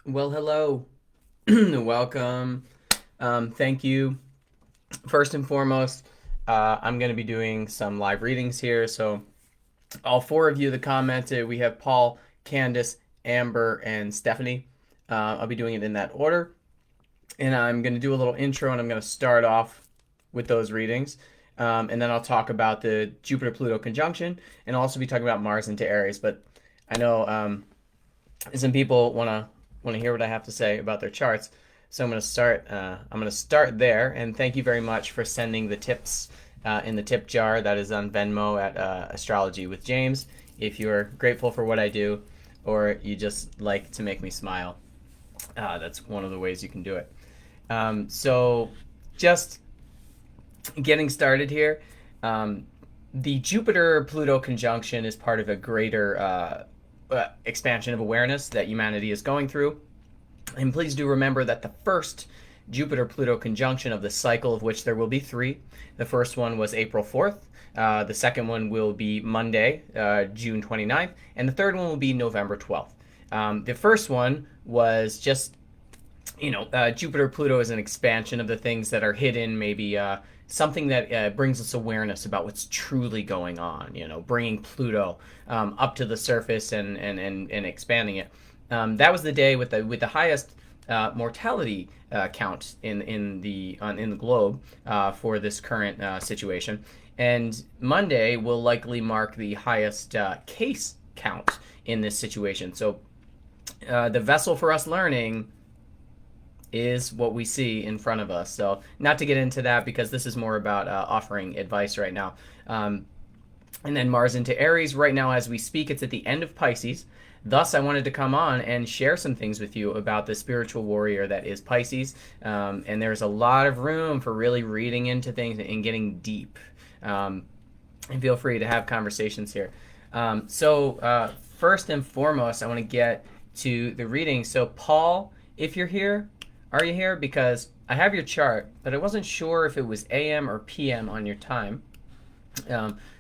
Well, hello. Welcome. Thank you. First and foremost, I'm going to be doing some live readings here. So, all four of you that commented, we have Paul, Candace, Amber, and Stephanie. I'll be doing it in that order. And I'm going to do a little intro and I'm going to start off with those readings. And then I'll talk about the Jupiter Pluto conjunction and I'll also be talking about Mars into Aries. But I know some people want to hear what I have to say about their charts. So I'm going to start. I'm going to start there, and thank you very much for sending the tips in the tip jar that is on Venmo at Astrology with James. If you're grateful for what I do, or you just like to make me smile, that's one of the ways you can do it. So just getting started here. The Jupiter Pluto conjunction is part of a greater expansion of awareness that humanity is going through. And please do remember that the first Jupiter Pluto conjunction of the cycle, of which there will be three, the first one was April 4th, the second one will be Monday, June 29th, and the third one will be November 12th. The first one was just Jupiter Pluto is an expansion of the things that are hidden, maybe something that brings us awareness about what's truly going on, bringing Pluto up to the surface and expanding it. That was the day with the highest mortality count in the globe for this current situation, and Monday will likely mark the highest case count in this situation. So the vessel for us learning is what we see in front of us. So not to get into that because this is more about offering advice right now. And then Mars into Aries right now as we speak, it's at the end of Pisces. Thus, I wanted to come on and share some things with you about the spiritual warrior that is Pisces. And there's a lot of room for really reading into things and getting deep. And feel free to have conversations here. So first and foremost, I want to get to the reading. So Paul, if you're here, are you here? Because I have your chart, but I wasn't sure if it was AM or PM on your time.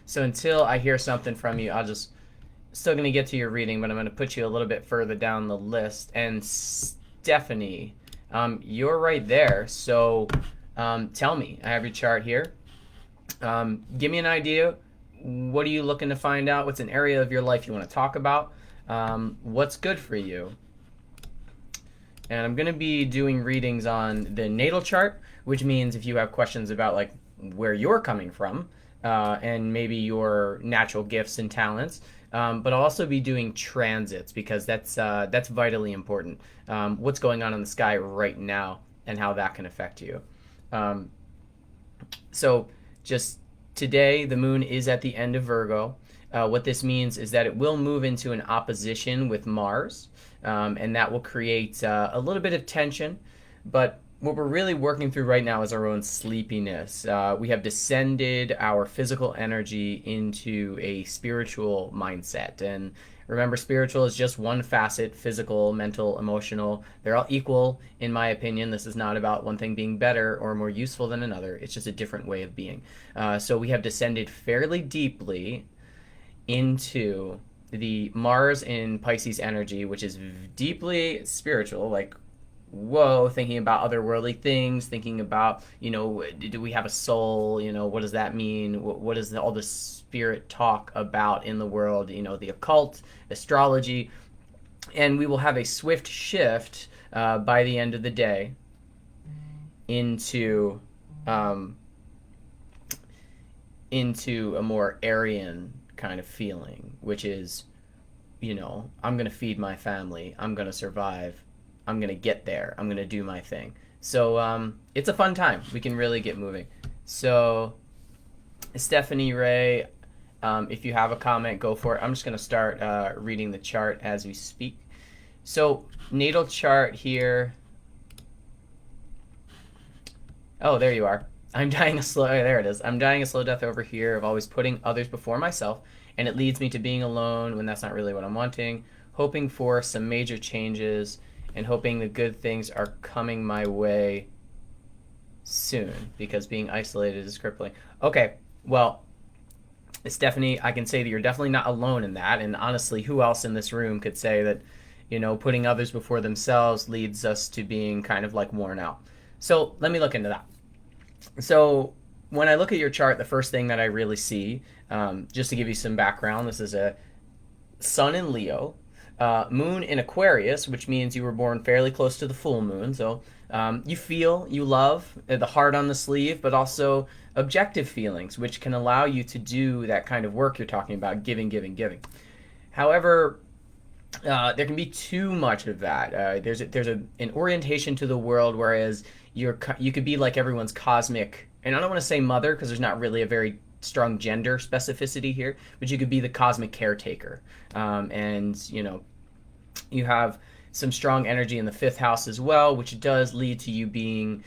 So until I hear something from you, still going to get to your reading, but I'm going to put you a little bit further down the list. And Stephanie, you're right there. So tell me, I have your chart here. Give me an idea. What are you looking to find out? What's an area of your life you want to talk about? What's good for you? And I'm going to be doing readings on the natal chart, which means if you have questions about like where you're coming from and maybe your natural gifts and talents, but I'll also be doing transits because that's vitally important. What's going on in the sky right now and how that can affect you. So just today, the moon is at the end of Virgo. What this means is that it will move into an opposition with Mars, and that will create a little bit of tension. But what we're really working through right now is our own sleepiness. We have descended our physical energy into a spiritual mindset. And remember, spiritual is just one facet: physical, mental, emotional. They're all equal, in my opinion. This is not about one thing being better or more useful than another. It's just a different way of being. So we have descended fairly deeply into the Mars in Pisces energy, which is deeply spiritual, like whoa, thinking about otherworldly things, thinking about, do we have a soul? What does that mean? What is all the spirit talk about in the world? The occult, astrology, and we will have a swift shift by the end of the day into a more Aryan kind of feeling, which is, I'm going to feed my family. I'm going to survive. I'm going to get there. I'm going to do my thing. So it's a fun time. We can really get moving. So Stephanie Ray, if you have a comment, go for it. I'm just going to start reading the chart as we speak. So natal chart here. Oh, there you are. There it is. I'm dying a slow death over here of always putting others before myself, and it leads me to being alone when that's not really what I'm wanting, hoping for some major changes, and hoping the good things are coming my way soon, because being isolated is crippling. Okay, well, Stephanie, I can say that you're definitely not alone in that, and honestly, who else in this room could say that Putting others before themselves leads us to being kind of like worn out. So let me look into that. So when I look at your chart, the first thing that I really see, just to give you some background, this is a Sun in Leo, Moon in Aquarius, which means you were born fairly close to the full moon. So you feel, you love, the heart on the sleeve, but also objective feelings, which can allow you to do that kind of work you're talking about, giving, giving, giving. However, there can be too much of that. An orientation to the world, whereas you could be like everyone's cosmic, and I don't want to say mother because there's not really a very strong gender specificity here, but you could be the cosmic caretaker, and you have some strong energy in the fifth house as well, which does lead to you being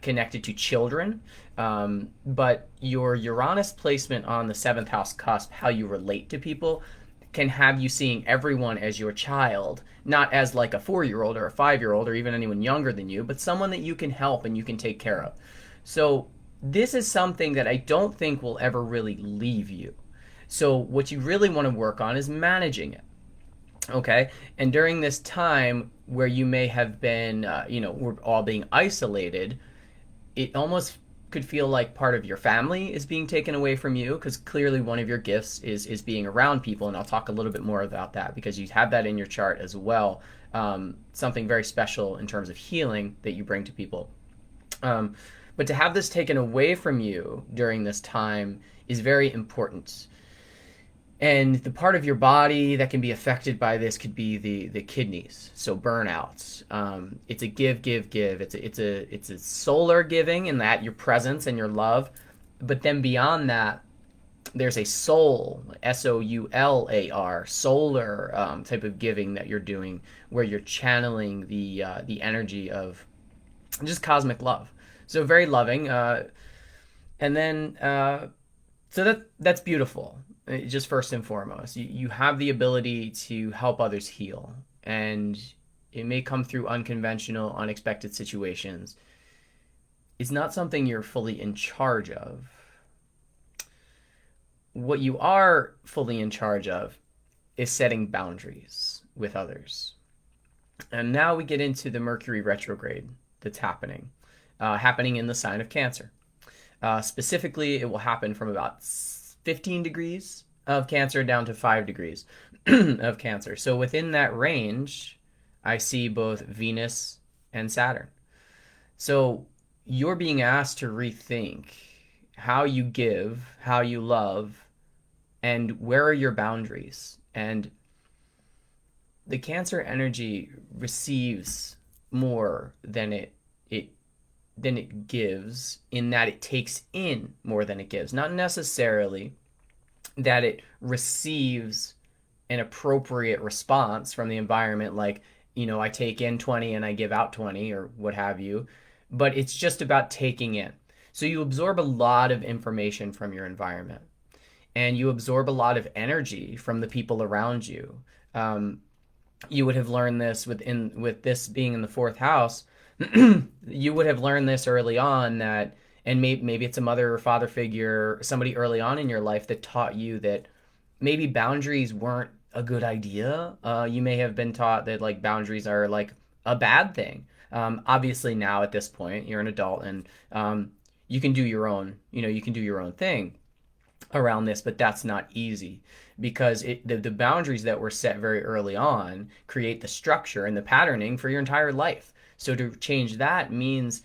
connected to children. But your Uranus placement on the seventh house cusp, how you relate to people, can have you seeing everyone as your child, not as like a 4-year-old or a 5-year-old or even anyone younger than you, but someone that you can help and you can take care of. So this is something that I don't think will ever really leave you. So what you really want to work on is managing it. Okay, and during this time where you may have been, we're all being isolated, it almost could feel like part of your family is being taken away from you, because clearly one of your gifts is being around people, and I'll talk a little bit more about that because you have that in your chart as well. Something very special in terms of healing that you bring to people. But to have this taken away from you during this time is very important. And the part of your body that can be affected by this could be the kidneys, so burnouts. It's a give, give, give. It's a solar giving in that your presence and your love, but then beyond that, there's a soul, SOULAR, solar type of giving that you're doing, where you're channeling the energy of just cosmic love. So very loving, and then so that's beautiful. Just first and foremost, you have the ability to help others heal, and it may come through unconventional, unexpected situations. It's not something you're fully in charge of. What you are fully in charge of is setting boundaries with others. And now we get into the Mercury retrograde that's happening in the sign of Cancer. Specifically, it will happen from about 15 degrees of Cancer down to 5 degrees of Cancer. So within that range, I see both Venus and Saturn. So you're being asked to rethink how you give, how you love, and where are your boundaries. And the Cancer energy receives more than it gives, in that it takes in more than it gives. Not necessarily that it receives an appropriate response from the environment, like, I take in 20 and I give out 20 or what have you, but it's just about taking in. So you absorb a lot of information from your environment, and you absorb a lot of energy from the people around you. You would have learned this with this being in the fourth house. You would have learned this early on, that, and maybe it's a mother or father figure, somebody early on in your life that taught you that maybe boundaries weren't a good idea. You may have been taught that like boundaries are like a bad thing. Obviously now at this point you're an adult, and you can do your own, you can do your own thing around this, but that's not easy, because the boundaries that were set very early on create the structure and the patterning for your entire life. So to change that means,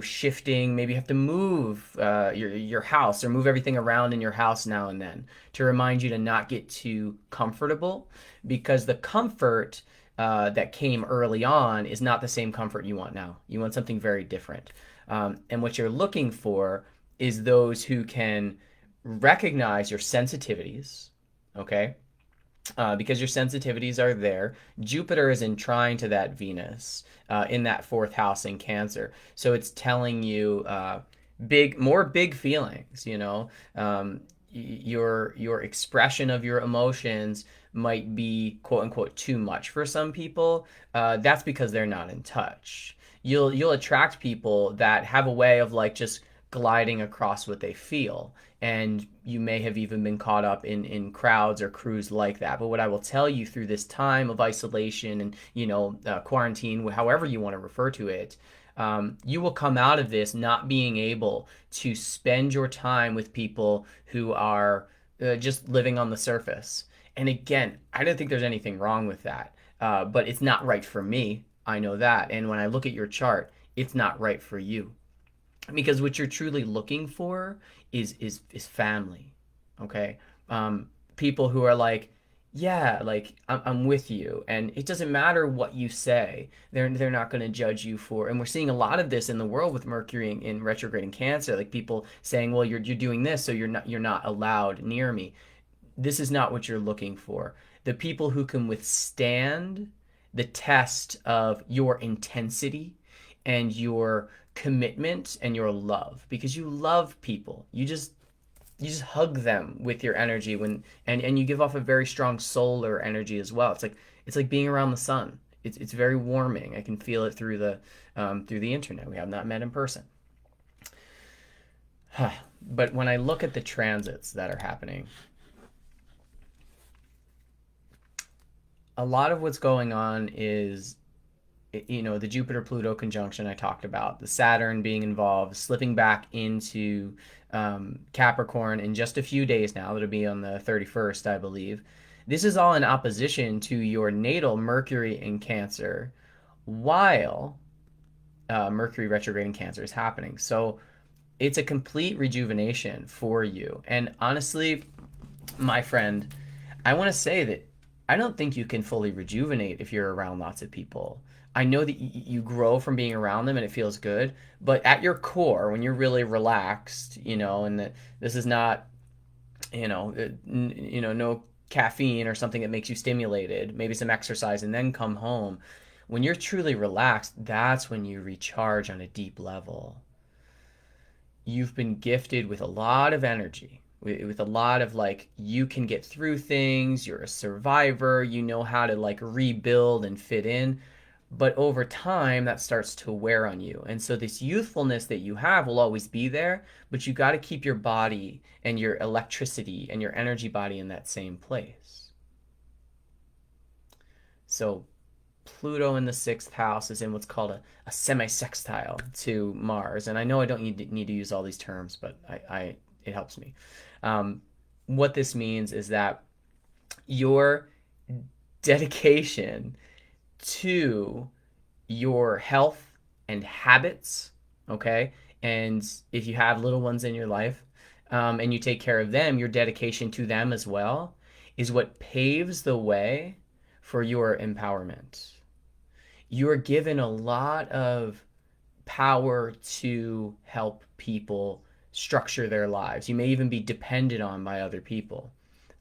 shifting. Maybe you have to move your house, or move everything around in your house now and then, to remind you to not get too comfortable, because the comfort that came early on is not the same comfort you want now. You want something very different. And what you're looking for is those who can recognize your sensitivities, okay? Because your sensitivities are there. Jupiter is in trine to that Venus in that fourth house in Cancer. So it's telling you more big feelings, your expression of your emotions might be quote unquote too much for some people. That's because they're not in touch. You'll attract people that have a way of like just gliding across what they feel. and you may have even been caught up in crowds or crews like that. But what I will tell you through this time of isolation and quarantine, however you want to refer to it, you will come out of this not being able to spend your time with people who are just living on the surface. And again, I don't think there's anything wrong with that, but it's not right for me. I know that. And when I look at your chart, it's not right for you, because what you're truly looking for is family. Okay. People who are like, yeah, like I'm with you, and it doesn't matter what you say, they're not going to judge you for. And we're seeing a lot of this in the world with Mercury in retrograde in Cancer, like people saying, well, you're doing this, so you're not allowed near me. This is not what you're looking for. The people who can withstand the test of your intensity and your commitment and your love, because you love people. You just hug them with your energy, and you give off a very strong solar energy as well. It's like being around the sun. It's very warming. I can feel it through the internet. We have not met in person. But when I look at the transits that are happening, a lot of what's going on is, the Jupiter Pluto conjunction I talked about, the Saturn being involved, slipping back into Capricorn in just a few days now. It'll be on the 31st, I believe. This is all in opposition to your natal Mercury in Cancer, while Mercury retrograde in Cancer is happening. So it's a complete rejuvenation for you. And honestly, my friend, I want to say that I don't think you can fully rejuvenate if you're around lots of people. I know that you grow from being around them and it feels good, but at your core, when you're really relaxed, and that this is not, no caffeine or something that makes you stimulated, maybe some exercise and then come home. When you're truly relaxed, that's when you recharge on a deep level. You've been gifted with a lot of energy, with a lot of, like, you can get through things, you're a survivor, you know how to like rebuild and fit in. But over time, that starts to wear on you. And so this youthfulness that you have will always be there, but you got to keep your body and your electricity and your energy body in that same place. So Pluto in the sixth house is in what's called a semi-sextile to Mars. And I know I don't need to use all these terms, but it helps me. What this means is that your dedication to your health and habits, okay? And if you have little ones in your life, and you take care of them, your dedication to them as well is what paves the way for your empowerment. You are given a lot of power to help people structure their lives. You may even be depended on by other people.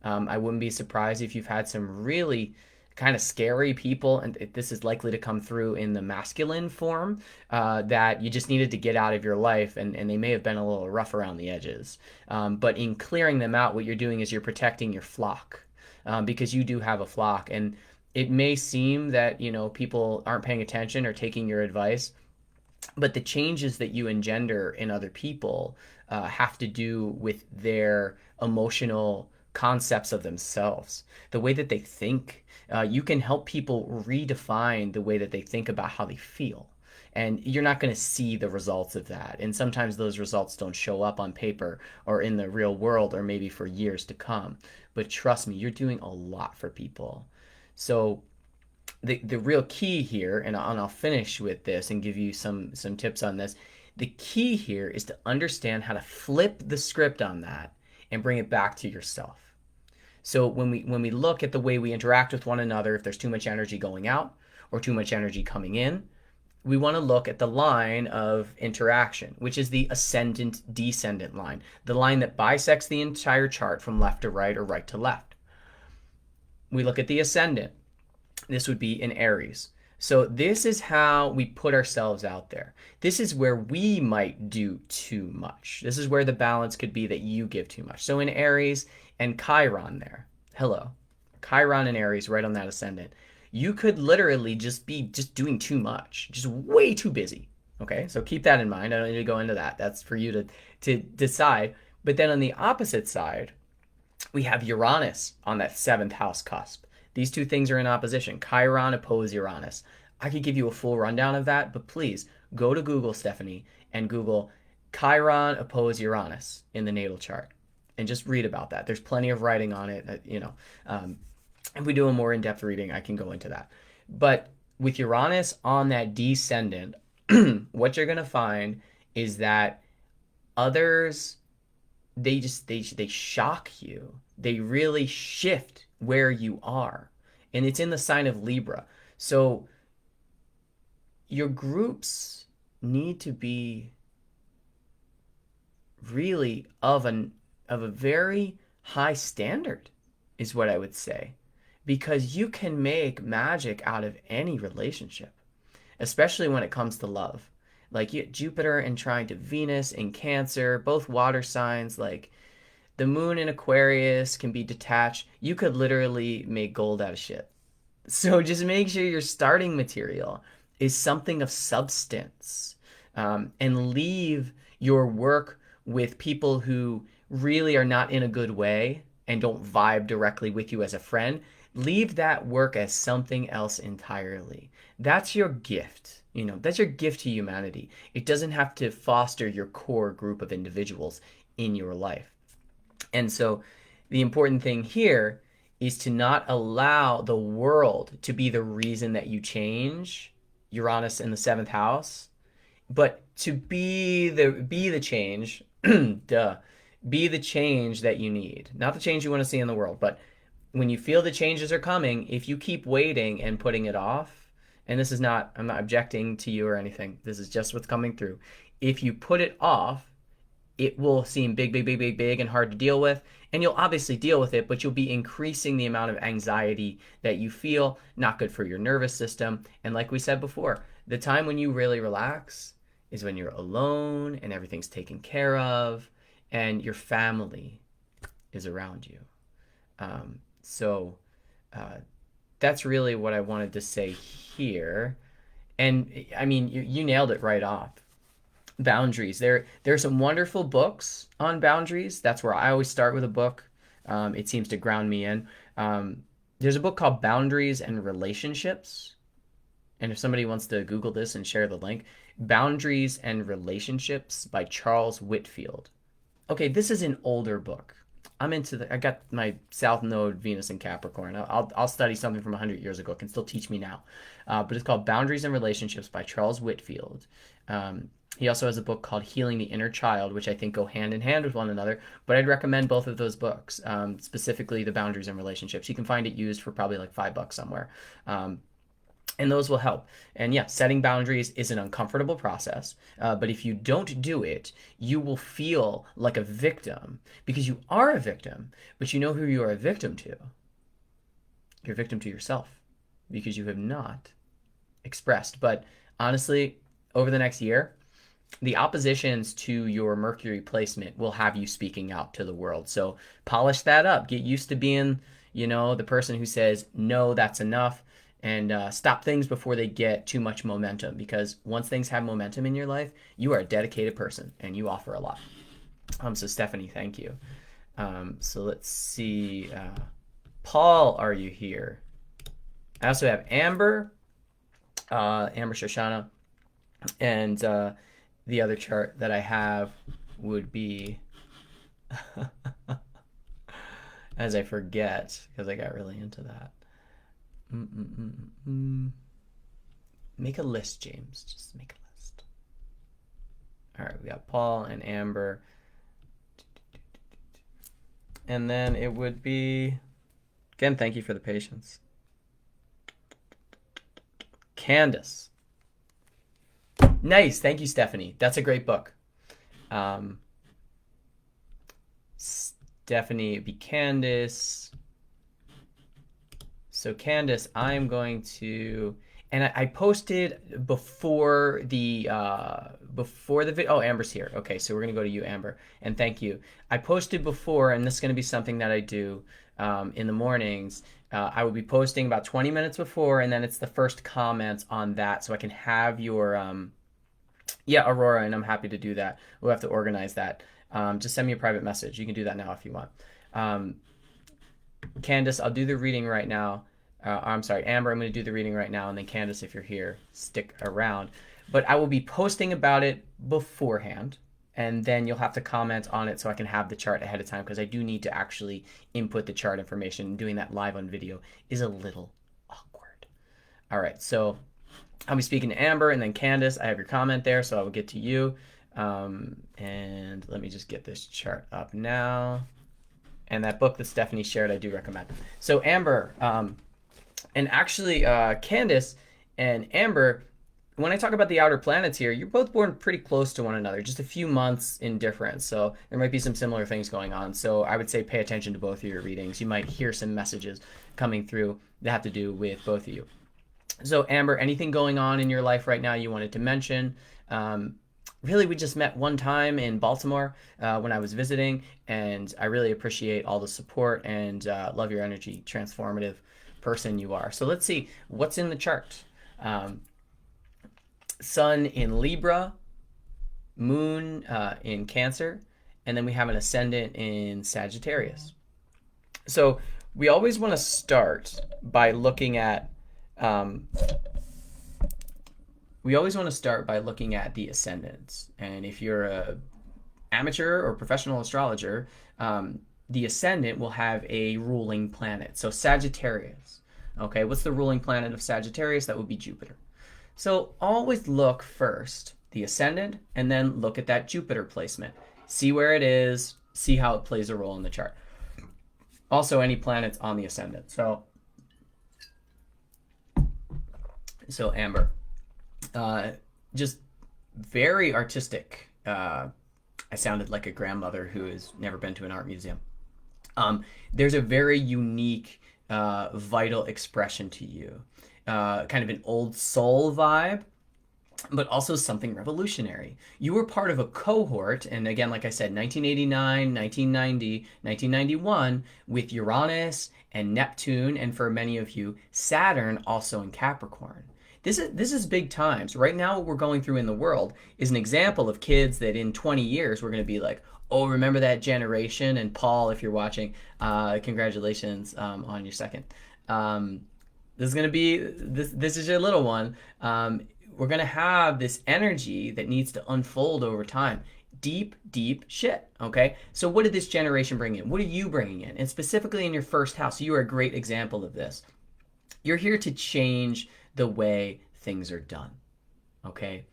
I wouldn't be surprised if you've had some really kind of scary people, and this is likely to come through in the masculine form, that you just needed to get out of your life, and they may have been a little rough around the edges. But in clearing them out, what you're doing is you're protecting your flock, because you do have a flock. And it may seem that, people aren't paying attention or taking your advice, but the changes that you engender in other people have to do with their emotional concepts of themselves, the way that they think. You can help people redefine the way that they think about how they feel. And you're not going to see the results of that. And sometimes those results don't show up on paper or in the real world, or maybe for years to come. But trust me, you're doing a lot for people. So the real key here, and I'll finish with this and give you some tips on this. The key here is to understand how to flip the script on that and bring it back to yourself. So when we look at the way we interact with one another, if there's too much energy going out or too much energy coming in, we want to look at the line of interaction, which is the ascendant descendant line, the line that bisects the entire chart from left to right or right to left. We look at the ascendant. This would be in Aries. So this is how we put ourselves out there. This is where we might do too much. This is where the balance could be that you give too much. So in Aries and Chiron there, hello, Chiron and Aries right on that ascendant, you could literally just be doing too much, just way too busy. Okay, so keep that in mind. I don't need to go into that. That's for you to decide. But then on the opposite side, we have Uranus on that seventh house cusp. These two things are in opposition. Chiron oppose Uranus. I could give you a full rundown of that, but please go to Google, Stephanie, and Google Chiron oppose Uranus in the natal chart and just read about that. There's plenty of writing on it. If we do a more in-depth reading, I can go into that. But with Uranus on that descendant, what you're going to find is that others, they shock you. They really shift where you are. And it's in the sign of Libra. So your groups need to be really of a very high standard, is what I would say, because you can make magic out of any relationship, especially when it comes to love. Like Jupiter and trying to Venus in Cancer, both water signs, like the moon in Aquarius can be detached. You could literally make gold out of shit. So just make sure your starting material is something of substance, and leave your work with people who really are not in a good way and don't vibe directly with you as a friend. Leave that work as something else entirely. That's your gift. That's your gift to humanity. It doesn't have to foster your core group of individuals in your life. And so the important thing here is to not allow the world to be the reason that you change, Uranus in the seventh house, but to be the change, duh, be the change that you need. Not the change you want to see in the world, but when you feel the changes are coming, if you keep waiting and putting it off, and I'm not objecting to you or anything. This is just what's coming through. If you put it off, it will seem big, big, big, big, big and hard to deal with. And you'll obviously deal with it, but you'll be increasing the amount of anxiety that you feel, not good for your nervous system. And like we said before, the time when you really relax is when you're alone and everything's taken care of and your family is around you. So that's really what I wanted to say here. And I mean, you nailed it right off. Boundaries. There's some wonderful books on boundaries. That's where I always start with a book. It seems to ground me in. There's a book called Boundaries and Relationships. And if somebody wants to Google this and share the link, Boundaries and Relationships by Charles Whitfield. Okay, this is an older book. I got my South Node, Venus and Capricorn. I'll study something from 100 years ago. It can still teach me now. But it's called Boundaries and Relationships by Charles Whitfield. He also has a book called Healing the Inner Child, which I think go hand in hand with one another. But I'd recommend both of those books, specifically the Boundaries and Relationships. You can find it used for probably like $5 somewhere. And those will help. And yeah, setting boundaries is an uncomfortable process. But if you don't do it, you will feel like a victim because you are a victim, but you know who you are a victim to. You're a victim to yourself because you have not expressed. But honestly, over the next year, the oppositions to your Mercury placement will have you speaking out to the world. So polish that up. Get used to being, the person who says, no, that's enough. And stop things before they get too much momentum, because once things have momentum in your life, you are a dedicated person and you offer a lot. So Stephanie, thank you. So let's see. Paul, are you here? I also have Amber, Amber Shoshana, and the other chart that I have would be, as I forget, because I got really into that. Make a list, James. Just make a list. All right, we got Paul and Amber. And then it would be, again, thank you for the patience, Candace. Nice. Thank you, Stephanie. That's a great book. Stephanie, it'd be Candace. So Candace, I'm going to, and I posted before the video. Oh, Amber's here. Okay, so we're gonna go to you, Amber, and thank you. I posted before, and this is gonna be something that I do in the mornings. I will be posting about 20 minutes before, and then it's the first comments on that, so I can have your yeah, Aurora, and I'm happy to do that. We'll have to organize that. just send me a private message. You can do that now if you want. Um, Candace, I'll do the reading right now. I'm sorry, Amber, I'm going to do the reading right now. And then Candace, if you're here, stick around. But I will be posting about it beforehand. And then you'll have to comment on it so I can have the chart ahead of time, because I do need to actually input the chart information. Doing that live on video is a little awkward. All right, so I'll be speaking to Amber and then Candace. I have your comment there, so I will get to you. And let me just get this chart up now. And that book that Stephanie shared, I do recommend. So Amber, and actually Candace and Amber, when I talk about the outer planets here, you're both born pretty close to one another, just a few months in difference. So there might be some similar things going on. So I would say pay attention to both of your readings. You might hear some messages coming through that have to do with both of you. So Amber, anything going on in your life right now you wanted to mention? Really, we just met one time in Baltimore when I was visiting, and I really appreciate all the support and love your energy, transformative person you are. So let's see, what's in the chart? Sun in Libra, Moon in Cancer, and then we have an ascendant in Sagittarius. So we always want to start by looking at the ascendants. And if you're a amateur or professional astrologer, the ascendant will have a ruling planet. So Sagittarius. Okay, what's the ruling planet of Sagittarius? That would be Jupiter. So always look first the ascendant and then look at that Jupiter placement. See where it is, see how it plays a role in the chart. Also, any planets on the ascendant. So Amber, just very artistic. I sounded like a grandmother who has never been to an art museum. There's a very unique, vital expression to you. Kind of an old soul vibe, but also something revolutionary. You were part of a cohort, and again, like I said, 1989, 1990, 1991, with Uranus and Neptune, and for many of you, Saturn also in Capricorn. This is big times. Right now, what we're going through in the world is an example of kids that in 20 years, we're going to be like, oh, remember that generation? And Paul, if you're watching, congratulations on your second. This is going to be, this is your little one. We're going to have this energy that needs to unfold over time. Deep, deep shit, okay? So what did this generation bring in? What are you bringing in? And specifically in your first house, you are a great example of this. You're here to change the way things are done, okay?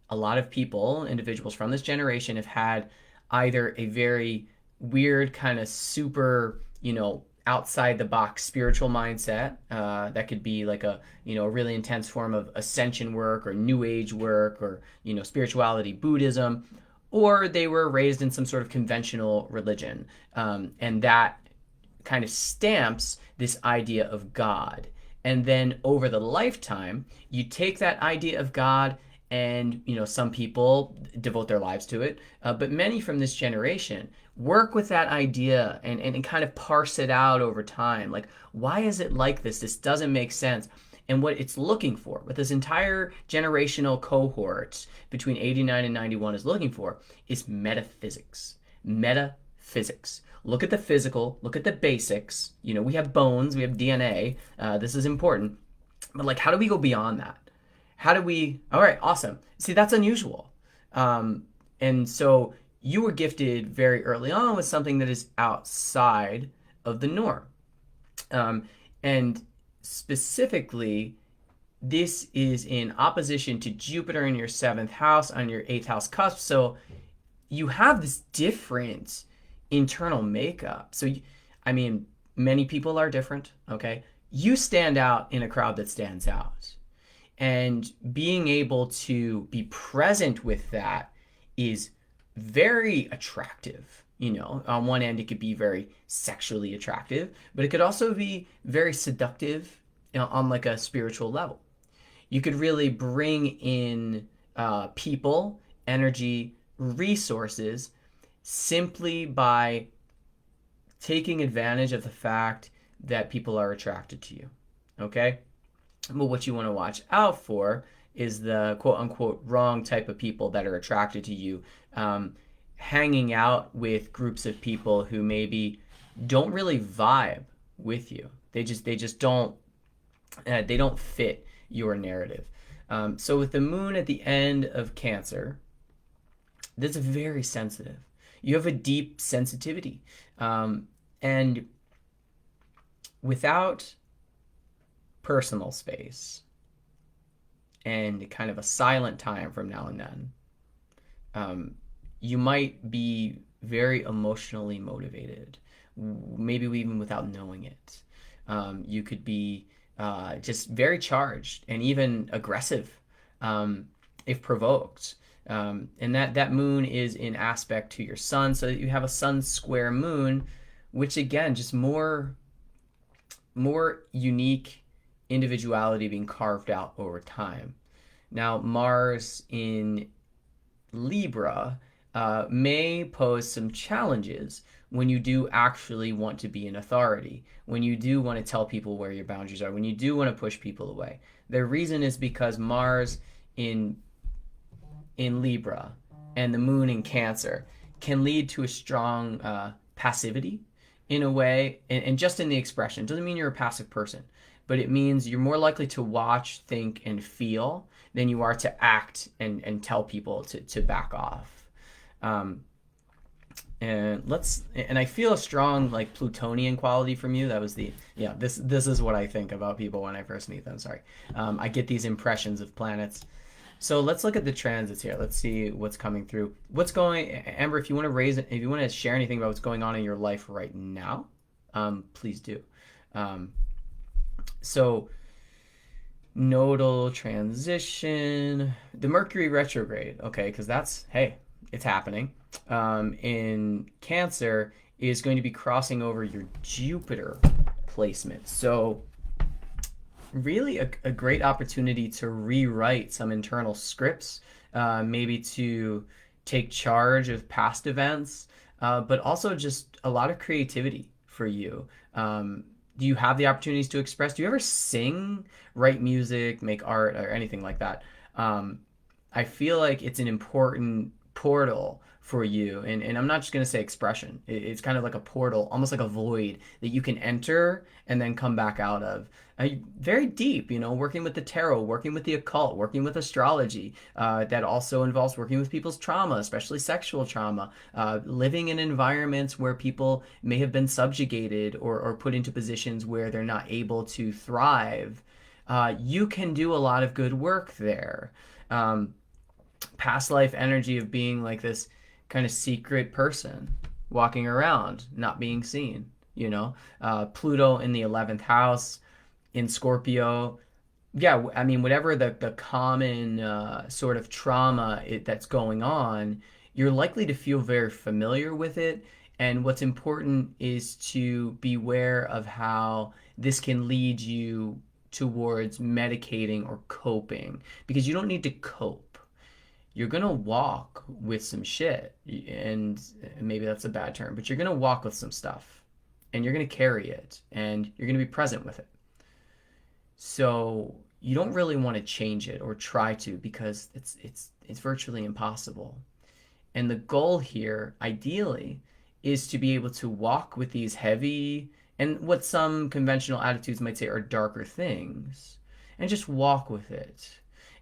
A lot of people, individuals from this generation, have had either a very weird kind of super, outside the box spiritual mindset that could be like a really intense form of ascension work or new age work or spirituality, Buddhism, or they were raised in some sort of conventional religion, and that kind of stamps this idea of God. And then over the lifetime, you take that idea of God, and some people devote their lives to it, but many from this generation work with that idea and kind of parse it out over time. Like, why is it like this? This doesn't make sense. And what it's looking for, what this entire generational cohort between 89 and 91 is looking for, is metaphysics. Metaphysics. Look at the physical, look at the basics. We have bones, we have DNA. This is important. But like, how do we go beyond that? All right, awesome. See, that's unusual. And so you were gifted very early on with something that is outside of the norm. And specifically, this is in opposition to Jupiter in your 7th house on your 8th house cusp. So you have this different internal makeup. So, many people are different, okay? You stand out in a crowd that stands out. And being able to be present with that is very attractive. On one end, it could be very sexually attractive, but it could also be very seductive, on like a spiritual level. You could really bring in people, energy, resources simply by taking advantage of the fact that people are attracted to you, okay? But what you want to watch out for is the quote-unquote wrong type of people that are attracted to you, hanging out with groups of people who maybe don't really vibe with you. They just don't they don't fit your narrative. So with the moon at the end of Cancer, that's very sensitive. You have a deep sensitivity, and without personal space and kind of a silent time from now and then, you might be very emotionally motivated, maybe even without knowing it. You could be just very charged and even aggressive, if provoked. And that moon is in aspect to your sun, so that you have a sun square moon, which again, just more unique individuality being carved out over time. Now, Mars in Libra may pose some challenges when you do actually want to be an authority, when you do want to tell people where your boundaries are, when you do want to push people away. The reason is because Mars in Libra and the moon in Cancer can lead to a strong passivity in a way, and just in the expression. It doesn't mean you're a passive person, but it means you're more likely to watch, think, and feel than you are to act and tell people to back off. And I feel a strong like Plutonian quality from you. That was this is what I think about people when I first meet them. Sorry. I get these impressions of planets. So let's look at the transits here. Let's see what's coming through. Amber, if you want to share anything about what's going on in your life right now, please do. So nodal transition, the Mercury retrograde, okay, because it's happening. In Cancer is going to be crossing over your Jupiter placement. So really a great opportunity to rewrite some internal scripts, maybe to take charge of past events, but also just a lot of creativity for you. Do you have the opportunities to express? Do you ever sing, write music, make art, or anything like that? I feel like it's an important portal for you, and I'm not just going to say expression. It's kind of like a portal, almost like a void that you can enter and then come back out of. Very deep, working with the tarot, working with the occult, working with astrology. That also involves working with people's trauma, especially sexual trauma, living in environments where people may have been subjugated or put into positions where they're not able to thrive. You can do a lot of good work there. Past life energy of being like this kind of secret person walking around, not being seen, Pluto in the 11th house in Scorpio. Yeah, I mean, whatever the common sort of trauma that's going on, you're likely to feel very familiar with it. And what's important is to beware of how this can lead you towards medicating or coping, because you don't need to cope. You're going to walk with some shit, and maybe that's a bad term, but you're going to walk with some stuff, and you're going to carry it, and you're going to be present with it. So you don't really want to change it or try to, because it's virtually impossible. And the goal here, ideally, is to be able to walk with these heavy and what some conventional attitudes might say are darker things, and just walk with it.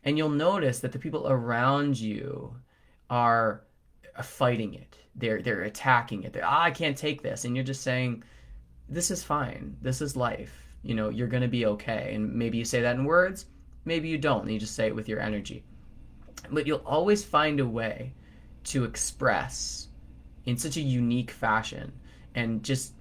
And you'll notice that the people around you are fighting it. They're attacking it. I can't take this. And you're just saying, this is fine. This is life. You're going to be okay. And maybe you say that in words. Maybe you don't. And you just say it with your energy. But you'll always find a way to express in such a unique fashion. And just,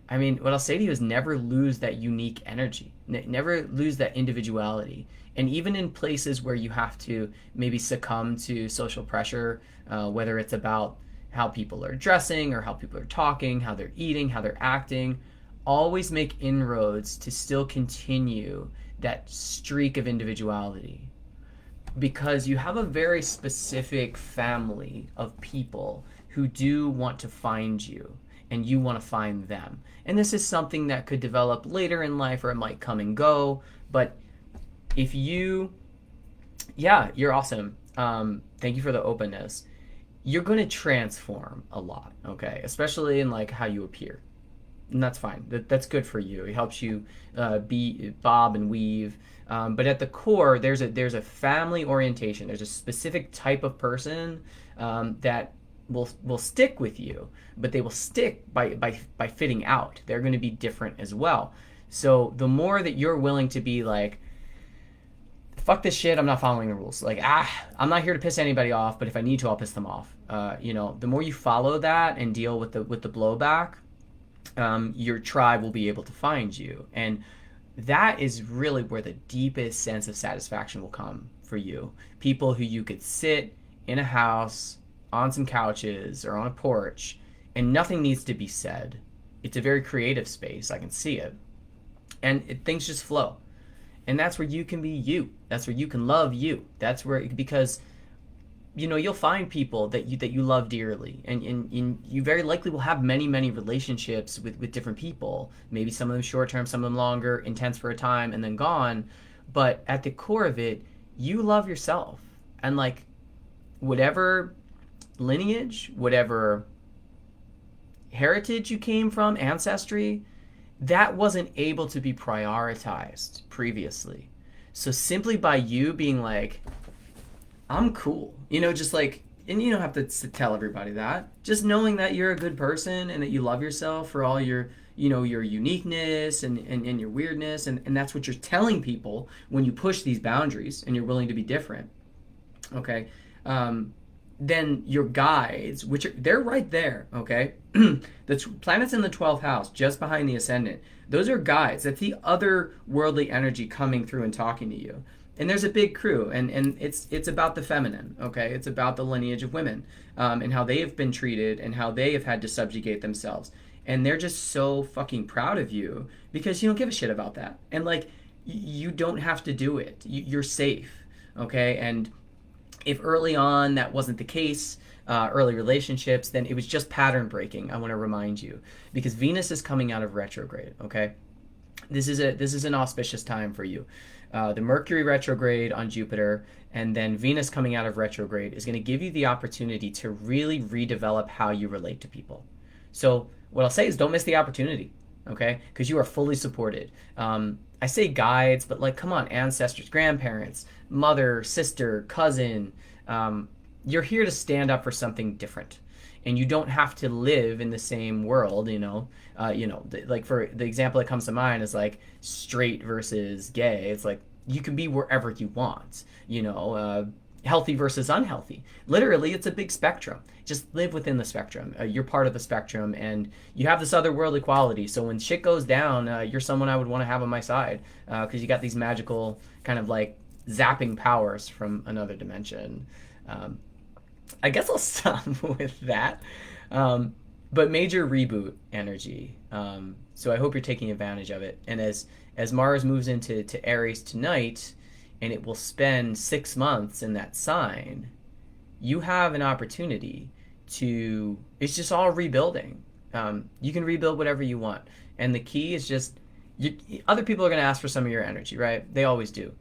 what I'll say to you is never lose that unique energy. Never lose that individuality. And even in places where you have to maybe succumb to social pressure, whether it's about how people are dressing or how people are talking, how they're eating, how they're acting, always make inroads to still continue that streak of individuality. Because you have a very specific family of people who do want to find you, and you want to find them. And this is something that could develop later in life, or it might come and go, but you're awesome. Thank you for the openness. you're going to transform a lot, okay? Especially in like how you appear. And that's fine. That's good for you. It helps you be bob and weave. But at the core, there's a family orientation. There's a specific type of person that will stick with you, but they will stick by fitting out. They're going to be different as well. So the more that you're willing to be like, fuck this shit, I'm not following the rules. Like, I'm not here to piss anybody off, but if I need to, I'll piss them off. The more you follow that and deal with the blowback, your tribe will be able to find you. And that is really where the deepest sense of satisfaction will come for you. People who you could sit in a house, on some couches, or on a porch, and nothing needs to be said. It's a very creative space. I can see it. And things just flow. And that's where you can be you. That's where you can love you. That's where, because you'll find people that you love dearly, and you very likely will have many relationships with different people, maybe some of them short term, some of them longer, intense for a time and then gone. But at the core of it, you love yourself, and like whatever lineage, whatever heritage you came from, ancestry, that wasn't able to be prioritized previously. So simply by you being like, I'm cool, just like, and you don't have to tell everybody that. Just knowing that you're a good person and that you love yourself for all your, your uniqueness and your weirdness, and that's what you're telling people when you push these boundaries and you're willing to be different. Okay. Then your guides, they're right there, okay? The planets in the 12th house, just behind the ascendant, those are guides. That's the other worldly energy coming through and talking to you. And there's a big crew, and it's about the feminine, okay? It's about the lineage of women, and how they have been treated and how they have had to subjugate themselves. And they're just so fucking proud of you because you don't give a shit about that. And like, you don't have to do it. You're safe, okay? And if early on that wasn't the case, early relationships, then it was just pattern breaking. I want to remind you, because Venus is coming out of retrograde. Okay, this is an auspicious time for you. The Mercury retrograde on Jupiter, and then Venus coming out of retrograde is going to give you the opportunity to really redevelop how you relate to people. So what I'll say is, don't miss the opportunity. Okay, because you are fully supported. I say guides, but like, come on, ancestors, grandparents, mother, sister, cousin. You're here to stand up for something different, and you don't have to live in the same world. Like for the example that comes to mind is like straight versus gay. It's like you can be wherever you want. Healthy versus unhealthy. Literally, it's a big spectrum. Just live within the spectrum. You're part of the spectrum, and you have this otherworldly quality. So when shit goes down, you're someone I would want to have on my side, because you got these magical kind of like zapping powers from another dimension. I guess I'll stop with that. But major reboot energy. So I hope you're taking advantage of it. And as Mars moves into Aries tonight, and it will spend 6 months in that sign, you have an opportunity to, it's just all rebuilding. You can rebuild whatever you want. And the key is just, other people are going to ask for some of your energy, right? They always do.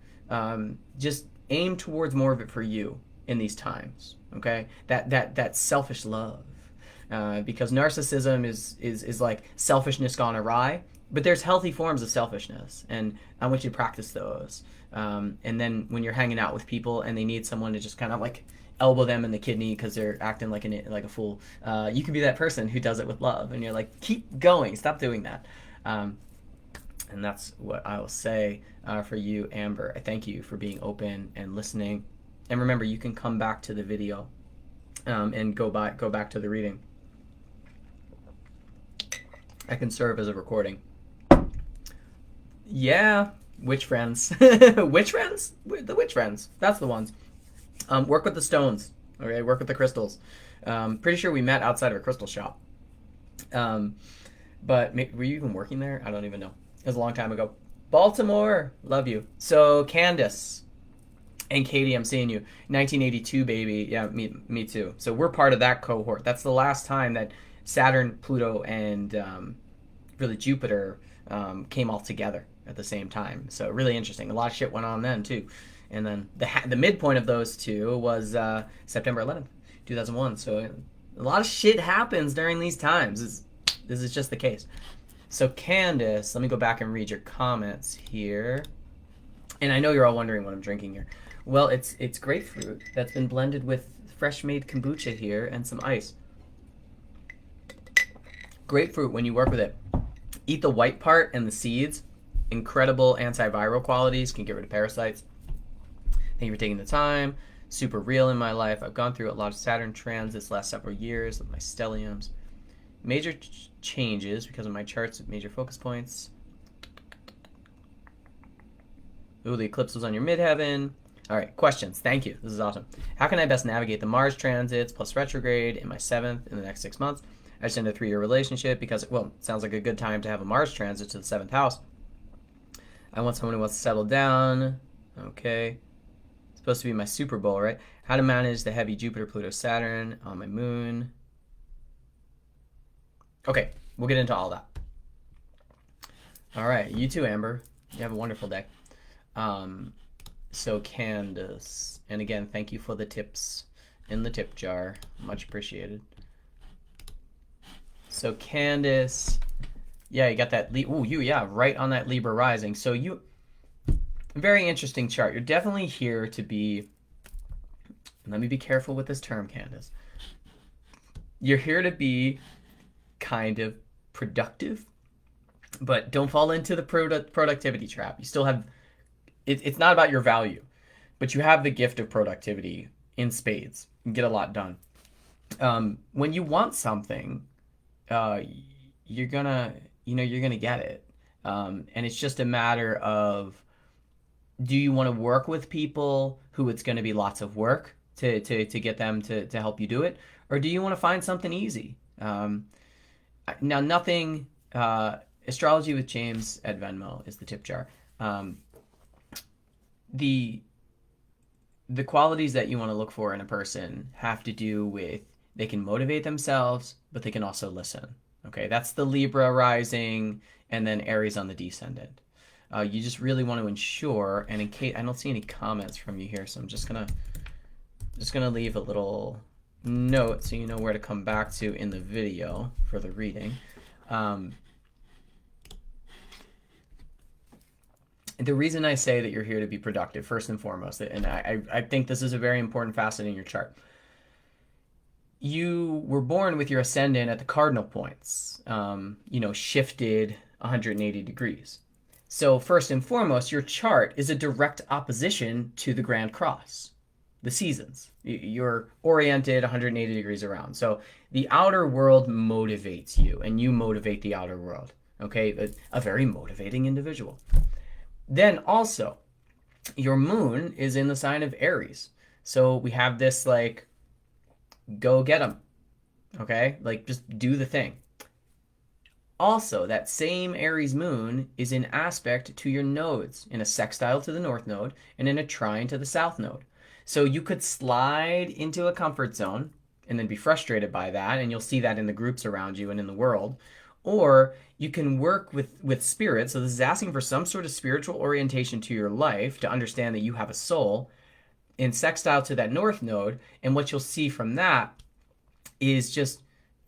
Just aim towards more of it for you in these times, okay? That selfish love. Because narcissism is like selfishness gone awry. But there's healthy forms of selfishness, and I want you to practice those. And then when you're hanging out with people and they need someone to just kind of like elbow them in the kidney because they're acting like a fool, you can be that person who does it with love, and you're like, keep going, stop doing that. And that's what I will say for you, Amber. I thank you for being open and listening. And remember, you can come back to the video and go back to the reading. I can serve as a recording. Yeah, witch friends. Witch friends? The witch friends. That's the ones. Work with the stones. Okay, work with the crystals. Pretty sure we met outside of a crystal shop. But were you even working there? I don't even know. It was a long time ago. Baltimore, love you. So Candace and Katie, I'm seeing you. 1982, baby. Yeah, me too. So we're part of that cohort. That's the last time that Saturn, Pluto, and really Jupiter came all together at the same time. So really interesting. A lot of shit went on then too. And then the midpoint of those two was September 11th, 2001. So a lot of shit happens during these times. This is just the case. So Candace, let me go back and read your comments here. And I know you're all wondering what I'm drinking here. Well, it's grapefruit that's been blended with fresh made kombucha here and some ice. Grapefruit, when you work with it, eat the white part and the seeds. Incredible antiviral qualities, can get rid of parasites. Thank you for taking the time. Super real in my life. I've gone through a lot of Saturn transits last several years with my stelliums. Major changes because of my charts with major focus points. Ooh, the eclipse was on your midheaven. All right, questions. Thank you. This is awesome. How can I best navigate the Mars transits plus retrograde in my 7th in the next 6 months? I just ended a 3-year relationship because, well, it sounds like a good time to have a Mars transit to the 7th house. I want someone who wants to settle down. Okay. It's supposed to be my Super Bowl, right? How to manage the heavy Jupiter, Pluto, Saturn on my moon. Okay, we'll get into all that. All right, you too, Amber. You have a wonderful day. So Candace, and again, thank you for the tips in the tip jar. Much appreciated. So Candace, yeah, you got that. Right on that Libra rising. So you, very interesting chart. You're definitely here to be. Let me be careful with this term, Candace. You're here to be kind of productive, but don't fall into the productivity trap. You still have. It's not about your value, but you have the gift of productivity in spades. You get a lot done. When you want something, you're gonna get it. And it's just a matter of, do you want to work with people who it's going to be lots of work to get them to help you do it? Or do you want to find something easy? Now, nothing, Astrology with James at Venmo is the tip jar. The qualities that you want to look for in a person have to do with, they can motivate themselves, but they can also listen. Okay, that's the Libra rising, and then Aries on the descendant. You just really want to ensure, and in case I don't see any comments from you here, so I'm just gonna leave a little note so you know where to come back to in the video for the reading. The reason I say that you're here to be productive, first and foremost, and I think this is a very important facet in your chart. You were born with your ascendant at the cardinal points, shifted 180 degrees. So first and foremost, your chart is a direct opposition to the Grand Cross, the seasons. You're oriented 180 degrees around. So the outer world motivates you, and you motivate the outer world. Okay, a very motivating individual. Then also, your moon is in the sign of Aries. So we have this like, go get them. Okay, like just do the thing. Also, that same Aries moon is in aspect to your nodes, in a sextile to the north node and in a trine to the south node. So you could slide into a comfort zone and then be frustrated by that, and you'll see that in the groups around you and in the world. Or you can work with spirit. So this is asking for some sort of spiritual orientation to your life to understand that you have a soul in sextile to that north node. And what you'll see from that is just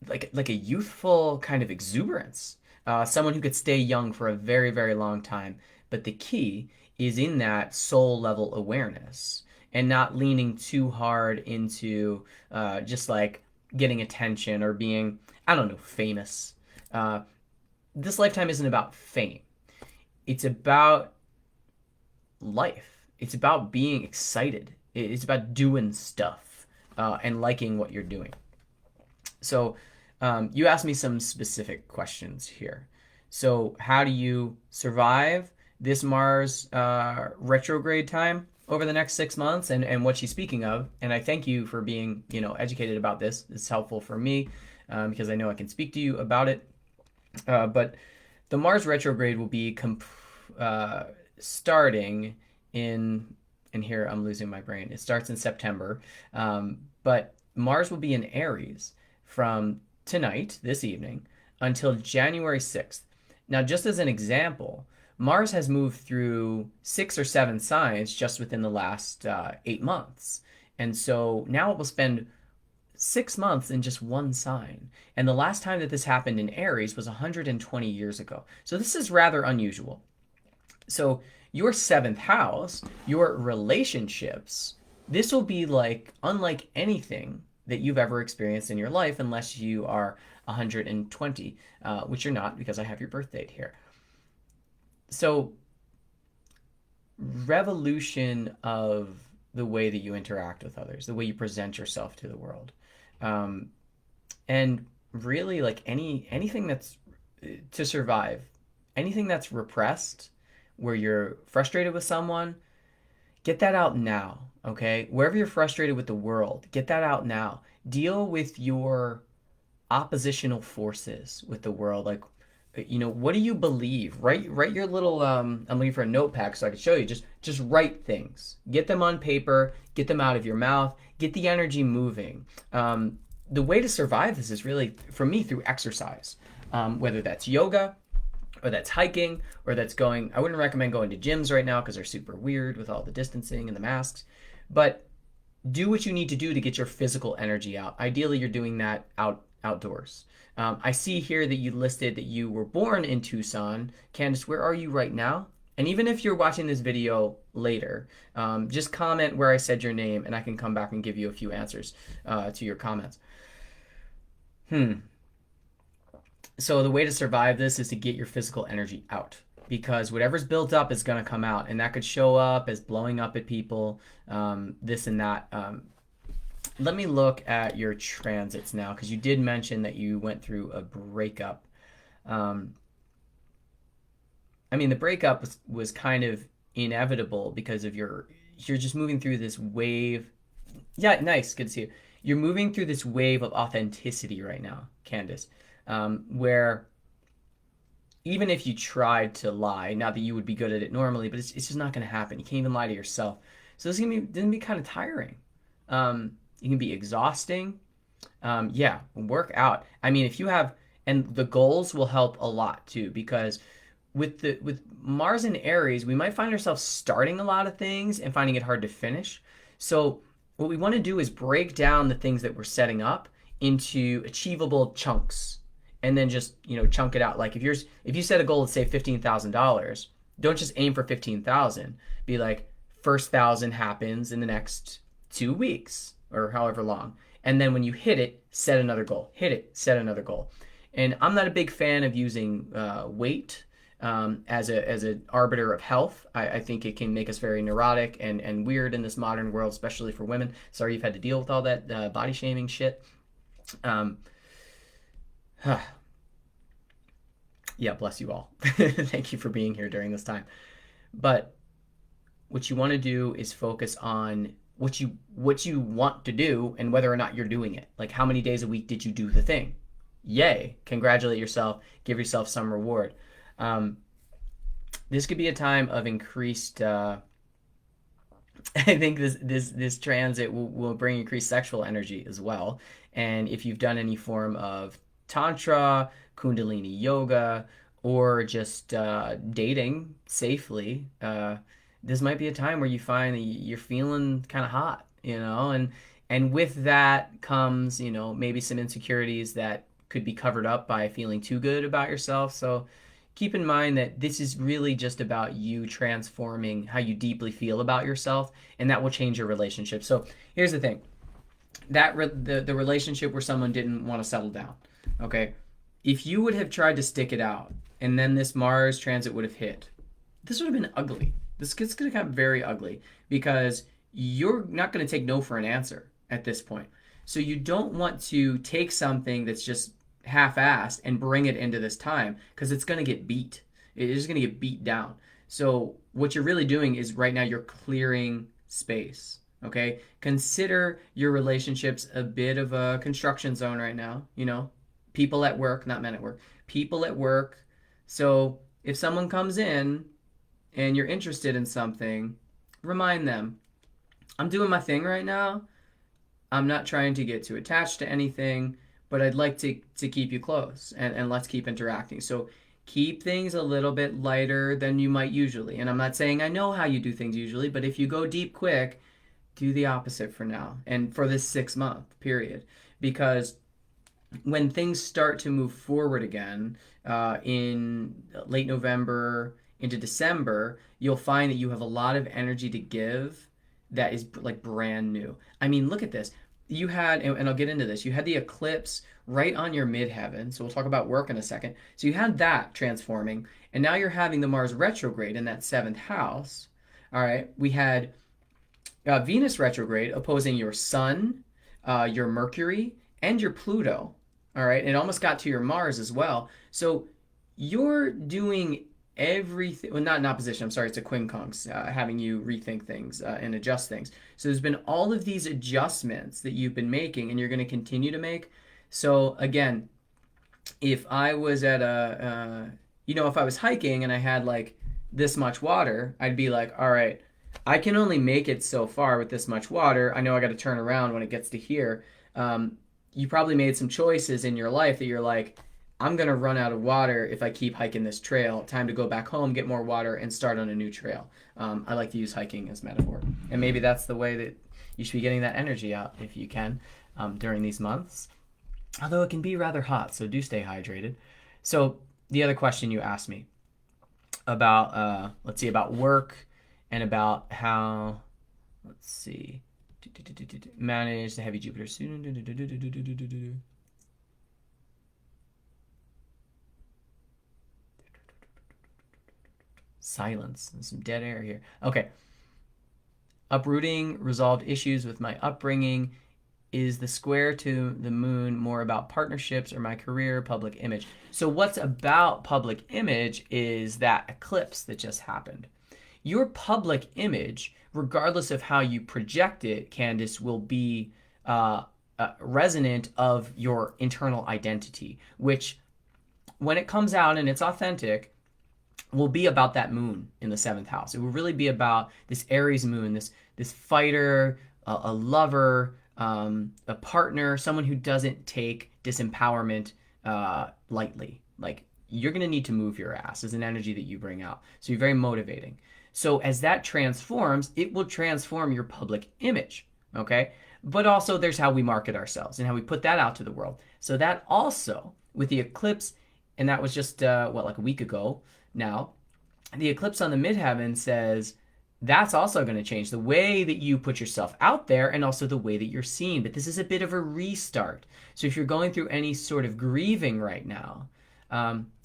like a youthful kind of exuberance, someone who could stay young for a very, very long time. But the key is in that soul level awareness and not leaning too hard into just like getting attention or being, I don't know, famous. This lifetime isn't about fame. It's about life. It's about being excited. It's about doing stuff and liking what you're doing. So you asked me some specific questions here. So how do you survive this Mars retrograde time over the next 6 months, and what she's speaking of? And I thank you for being, educated about this. It's helpful for me because I know I can speak to you about it. But the Mars retrograde will be starting in, and here I'm losing my brain. It starts in September, but Mars will be in Aries from tonight, this evening, until January 6th. Now, just as an example, Mars has moved through 6 or 7 signs just within the last 8 months. And so now it will spend 6 months in just one sign. And the last time that this happened in Aries was 120 years ago. So this is rather unusual. So your seventh house, your relationships, this will be like unlike anything that you've ever experienced in your life, unless you are 120, which you're not because I have your birth date here. So revolution of the way that you interact with others, the way you present yourself to the world, um, and really like anything that's to survive, anything that's repressed, where you're frustrated with someone, get that out now. Okay, wherever you're frustrated with the world, get that out now. Deal with your oppositional forces with the world, like what do you believe? Write your little I'm looking for a notepad so I can show you. Just write things, get them on paper, get them out of your mouth, get the energy moving. The way to survive this is really, for me, through exercise, whether that's yoga or that's hiking or that's going. I wouldn't recommend going to gyms right now because they're super weird with all the distancing and the masks, but do what you need to do to get your physical energy out. Ideally, you're doing that outdoors. I see here that you listed that you were born in Tucson. Candace, where are you right now? And even if you're watching this video later, just comment where I said your name and I can come back and give you a few answers to your comments. So the way to survive this is to get your physical energy out, because whatever's built up is going to come out, and that could show up as blowing up at people, this and that. Let me look at your transits now, because you did mention that you went through a breakup. I mean, the breakup was kind of inevitable because of you're just moving through this wave. Yeah, nice. Good to see you. You're moving through this wave of authenticity right now, Candace, where even if you tried to lie, not that you would be good at it normally, but it's just not going to happen. You can't even lie to yourself. So this is going to be kind of tiring. It can be exhausting. Yeah, work out. I mean, if you have, and the goals will help a lot too, because with Mars and Aries, we might find ourselves starting a lot of things and finding it hard to finish. So what we want to do is break down the things that we're setting up into achievable chunks, and then just chunk it out. Like if you set a goal to say $15,000, don't just aim for 15,000. Be like, first 1,000 happens in the next 2 weeks or however long, and then when you hit it, set another goal. Hit it, set another goal. And I'm not a big fan of using weight as an arbiter of health. I think it can make us very neurotic and weird in this modern world, especially for women. Sorry you've had to deal with all that body shaming shit. Yeah, bless you all. Thank you for being here during this time. But what you want to do is focus on what you want to do and whether or not you're doing it. Like, how many days a week did you do the thing? Yay. Congratulate yourself. Give yourself some reward. This could be a time of increased I think this transit will bring increased sexual energy as well. And if you've done any form of tantra, kundalini yoga, or just dating safely, this might be a time where you find that you're feeling kind of hot, and with that comes, maybe some insecurities that could be covered up by feeling too good about yourself. So keep in mind that this is really just about you transforming how you deeply feel about yourself, and that will change your relationship. So here's the thing, that the relationship where someone didn't want to settle down, okay? If you would have tried to stick it out and then this Mars transit would have hit, this would have been ugly. This gets going to become very ugly, because you're not going to take no for an answer at this point. So you don't want to take something that's just half-assed and bring it into this time, because it's going to get beat. It is going to get beat down. So what you're really doing is right now you're clearing space. Okay? Consider your relationships a bit of a construction zone right now. People at work, not men at work. People at work. So if someone comes in and you're interested in something, remind them, I'm doing my thing right now. I'm not trying to get too attached to anything, but I'd like to keep you close, and let's keep interacting. So keep things a little bit lighter than you might usually. And I'm not saying I know how you do things usually, but if you go deep quick, do the opposite for now and for this 6-month period. because when things start to move forward again in late November into December, you'll find that you have a lot of energy to give that is like brand new. I mean, look at this. You had, and I'll get into this, you had the eclipse right on your midheaven. So we'll talk about work in a second. So you had that transforming, and now you're having the Mars retrograde in that seventh house. All right. We had Venus retrograde opposing your Sun, your Mercury, and your Pluto. All right, and it almost got to your Mars as well. So you're doing everything. Well, not in opposition. I'm sorry, it's a quincunx, having you rethink things and adjust things. So there's been all of these adjustments that you've been making, and you're going to continue to make. So again, if I was at if I was hiking and I had like this much water, I'd be like, all right, I can only make it so far with this much water. I know I got to turn around when it gets to here. You probably made some choices in your life that you're like, I'm going to run out of water if I keep hiking this trail. Time to go back home, get more water, and start on a new trail. I like to use hiking as metaphor. And maybe that's the way that you should be getting that energy out if you can during these months. Although it can be rather hot, so do stay hydrated. So the other question you asked me about, about work and about how, manage the heavy Jupiter. Silence and some dead air here. Okay. Uprooting resolved issues with my upbringing. Is the square to the moon more about partnerships or my career, public image? So what's about public image is that eclipse that just happened. Your public image, regardless of how you project it, Candace, will be resonant of your internal identity, which when it comes out and it's authentic, will be about that moon in the seventh house. It will really be about this Aries moon, this fighter, a lover, a partner, someone who doesn't take disempowerment lightly. Like, you're going to need to move your ass as an energy that you bring out. So you're very motivating. So as that transforms, it will transform your public image, okay? But also there's how we market ourselves and how we put that out to the world. So that also, with the eclipse, and that was just, like a week ago now, the eclipse on the midheaven says that's also going to change the way that you put yourself out there and also the way that you're seen. But this is a bit of a restart. So if you're going through any sort of grieving right now,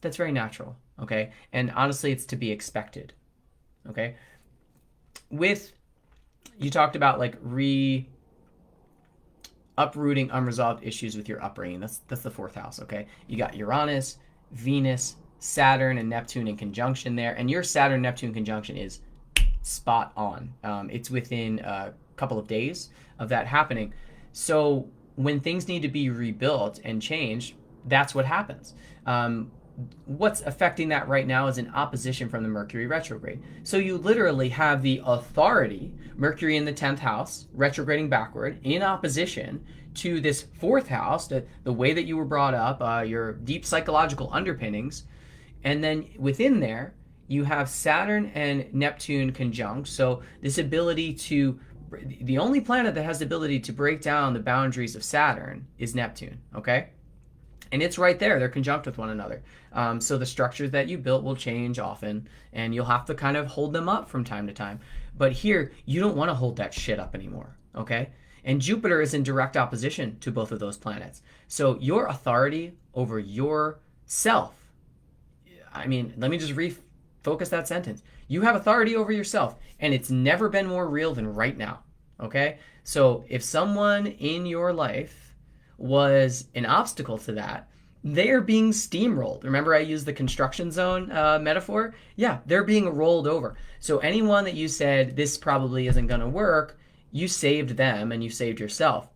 that's very natural, okay? And honestly, it's to be expected. Okay. You talked about like uprooting unresolved issues with your upbringing. That's the fourth house. Okay. You got Uranus, Venus, Saturn, and Neptune in conjunction there. And your Saturn Neptune conjunction is spot on. It's within a couple of days of that happening. So when things need to be rebuilt and changed, that's what happens. What's affecting that right now is an opposition from the Mercury retrograde. So you literally have the authority, Mercury in the 10th house, retrograding backward, in opposition to this fourth house, the way that you were brought up, your deep psychological underpinnings. And then within there, you have Saturn and Neptune conjunct. So this ability the only planet that has the ability to break down the boundaries of Saturn is Neptune, okay? And it's right there. They're conjunct with one another. So the structures that you built will change often, and you'll have to kind of hold them up from time to time. But here, you don't want to hold that shit up anymore, okay? And Jupiter is in direct opposition to both of those planets. So your authority over yourself, I mean, let me just refocus that sentence. You have authority over yourself, and it's never been more real than right now, okay? So if someone in your life was an obstacle to that, they're being steamrolled. Remember I used the construction zone metaphor? Yeah, they're being rolled over. So anyone that you said, this probably isn't going to work, you saved them and you saved yourself.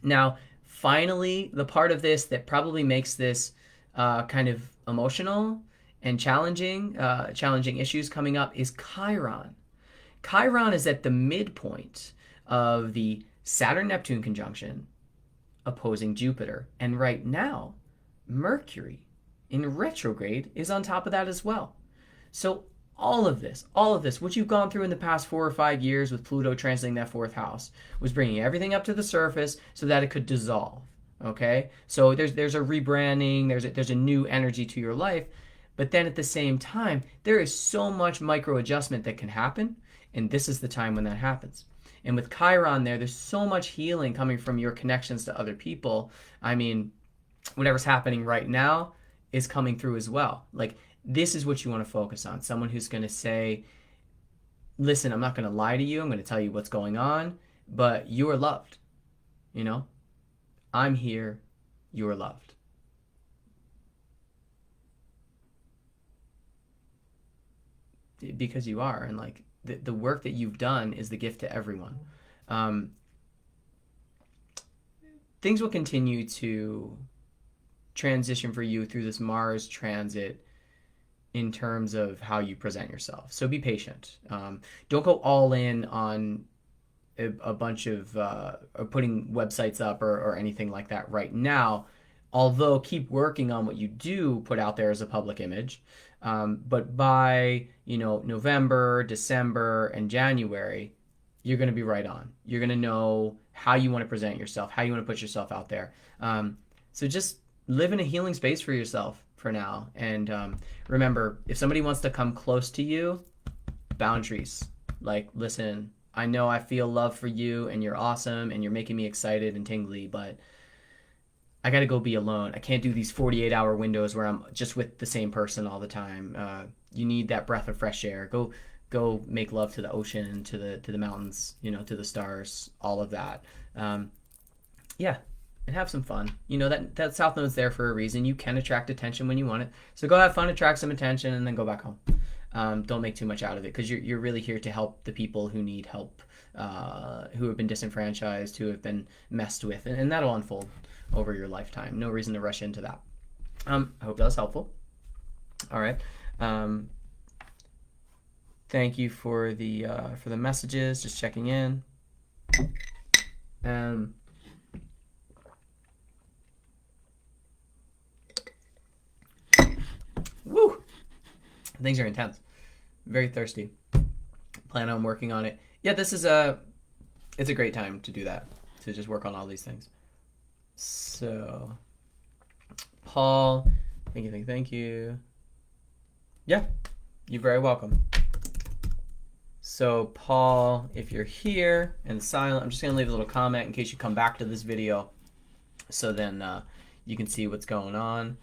Now, finally, the part of this that probably makes this kind of emotional and challenging issues coming up is Chiron. Chiron is at the midpoint of the Saturn-Neptune conjunction opposing Jupiter. And right now, Mercury in retrograde is on top of that as well. So all of this, what you've gone through in the past 4 or 5 years with Pluto translating that fourth house, was bringing everything up to the surface so that it could dissolve. Okay, so there's a rebranding, there's a new energy to your life, but then at the same time, there is so much micro adjustment that can happen, and this is the time when that happens. And with Chiron there's so much healing coming from your connections to other people. I mean, whatever's happening right now is coming through as well. Like, this is what you want to focus on. Someone who's going to say, listen, I'm not going to lie to you. I'm going to tell you what's going on, but you are loved. You know, I'm here. You are loved. Because you are. And like the work that you've done is the gift to everyone. Um, things will continue to transition for you through this Mars transit in terms of how you present yourself. So be patient. Don't go all in on a bunch of putting websites up or anything like that right now. Although keep working on what you do put out there as a public image. But by November, December, and January, you're going to be right on. You're going to know how you want to present yourself, how you want to put yourself out there. So just live in a healing space for yourself for now. And remember, if somebody wants to come close to you, boundaries. Like, listen, I know I feel love for you and you're awesome and you're making me excited and tingly, but I got to go be alone. I can't do these 48-hour windows where I'm just with the same person all the time. You need that breath of fresh air. Go make love to the ocean, to the mountains, to the stars, all of that. Yeah, and have some fun. That South Node's there for a reason. You can attract attention when you want it. So go have fun, attract some attention, and then go back home. Don't make too much out of it, because you're really here to help the people who need help, who have been disenfranchised, who have been messed with, and that'll unfold over your lifetime. No reason to rush into that. I hope that was helpful. All right. Thank you for the messages. Just checking in. Woo! Things are intense. Very thirsty. Plan on working on it. Yeah, it's a great time to do that. To just work on all these things. So, Paul, thank you. Yeah, you're very welcome. So, Paul, if you're here and silent, I'm just going to leave a little comment in case you come back to this video, so then you can see what's going on.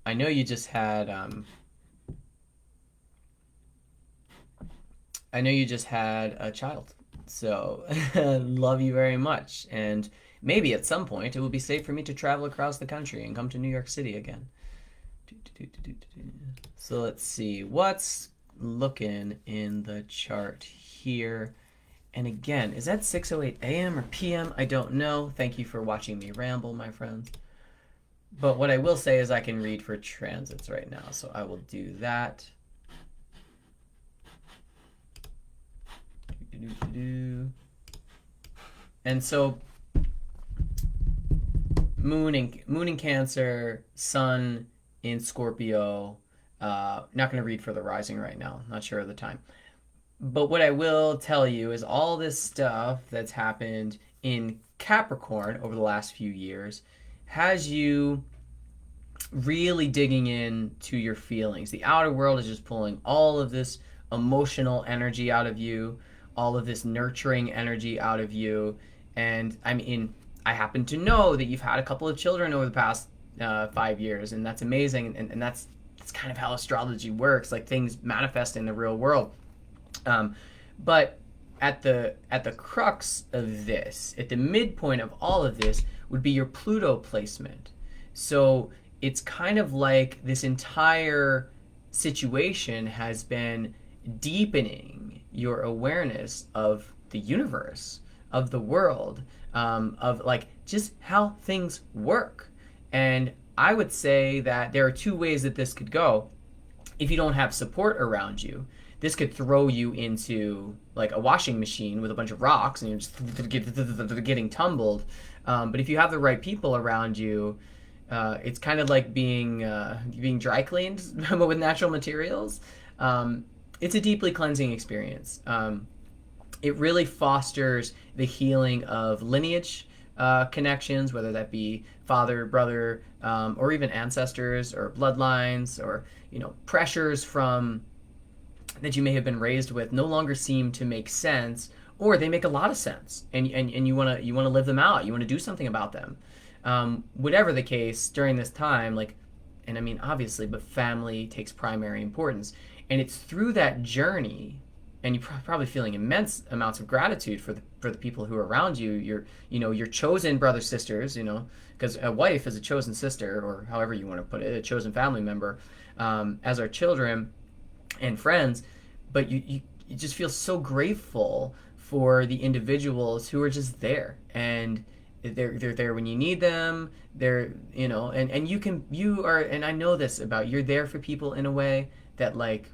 I know you just had a child, so love you very much, and maybe at some point it will be safe for me to travel across the country and come to New York City again. So let's see what's looking in the chart here. And again, is that 6:08 a.m. or p.m.? I don't know. Thank you for watching me ramble, my friends. But what I will say is I can read for transits right now, so I will do that. And so moon in Cancer, Sun in Scorpio. Not going to read for the rising right now. Not sure of the time. But what I will tell you is all this stuff that's happened in Capricorn over the last few years has you really digging into your feelings. The outer world is just pulling all of this emotional energy out of you, all of this nurturing energy out of you. And I mean, I happen to know that you've had a couple of children over the past 5 years, and that's amazing. And that's kind of how astrology works. Like, things manifest in the real world. But at the crux of this, at the midpoint of all of this, would be your Pluto placement. So it's kind of like this entire situation has been deepening your awareness of the universe, of the world, of like just how things work. And I would say that there are two ways that this could go. If you don't have support around you, this could throw you into like a washing machine with a bunch of rocks and you're just getting tumbled. But if you have the right people around you, it's kind of like being dry cleaned but with natural materials. It's a deeply cleansing experience. It really fosters the healing of lineage, connections, whether that be father, brother, or even ancestors or bloodlines, or pressures from that you may have been raised with no longer seem to make sense, or they make a lot of sense, and you want to live them out. You want to do something about them. Whatever the case, during this time, like, and I mean obviously, but family takes primary importance, and it's through that journey, and you're probably feeling immense amounts of gratitude for the people who are around you. Your chosen brothers, sisters. Because a wife is a chosen sister, or however you want to put it, a chosen family member, as our children and friends. But you just feel so grateful for the individuals who are just there, and they're there when you need them. They're and you are, and I know this about, you're there for people in a way that, like,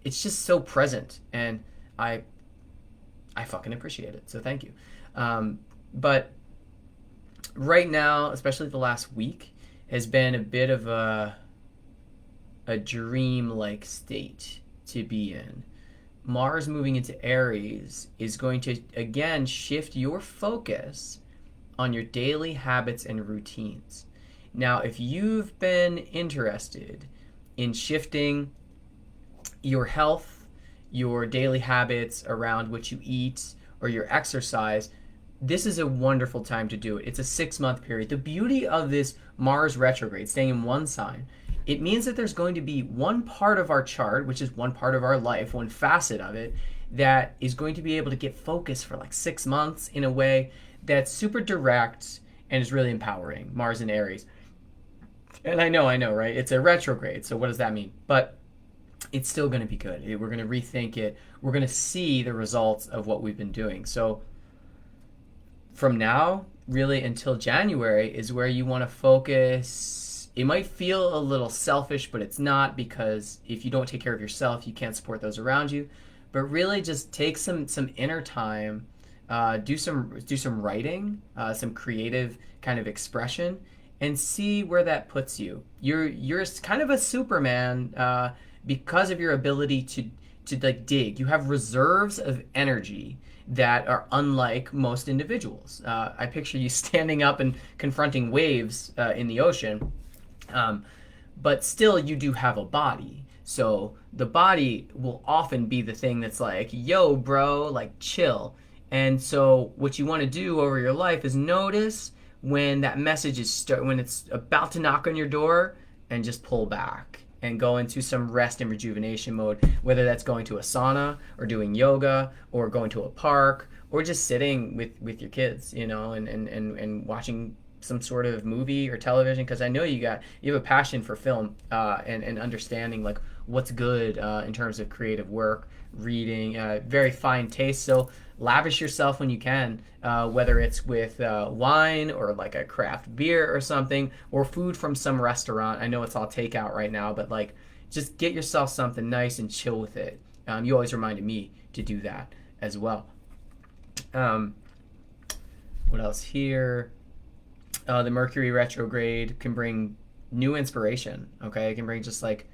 it's just so present, and I fucking appreciate it, so thank you. But right now, especially the last week, has been a bit of a dream-like state to be in. Mars moving into Aries is going to again shift your focus on your daily habits and routines. Now, if you've been interested in shifting your health, your daily habits around what you eat, or your exercise, this is a wonderful time to do it. It's a 6-month period. The beauty of this Mars retrograde, staying in one sign, it means that there's going to be one part of our chart, which is one part of our life, one facet of it, that is going to be able to get focused for like 6 months in a way that's super direct and is really empowering. Mars in Aries. And I know, right? It's a retrograde, so what does that mean? But it's still going to be good. We're going to rethink it. We're going to see the results of what we've been doing. So from now, really until January, is where you want to focus. It might feel a little selfish, but it's not, because if you don't take care of yourself, you can't support those around you. But really just take some inner time, do some writing, some creative kind of expression, and see where that puts you. You're kind of a Superman, because of your ability to like dig. You have reserves of energy that are unlike most individuals. I picture you standing up and confronting waves in the ocean, but still you do have a body. So the body will often be the thing that's like, yo, bro, like, chill. And so what you want to do over your life is notice when that message when it's about to knock on your door, and just pull back and go into some rest and rejuvenation mode, whether that's going to a sauna or doing yoga or going to a park or just sitting with your kids, and watching some sort of movie or television, because I know you have a passion for film, and understanding like what's good in terms of creative work, reading, very fine taste. So lavish yourself when you can, whether it's with wine or like a craft beer or something, or food from some restaurant. I know it's all takeout right now, but like, just get yourself something nice and chill with it. You always reminded me to do that as well. What else here? The Mercury retrograde can bring new inspiration. Okay, it can bring just like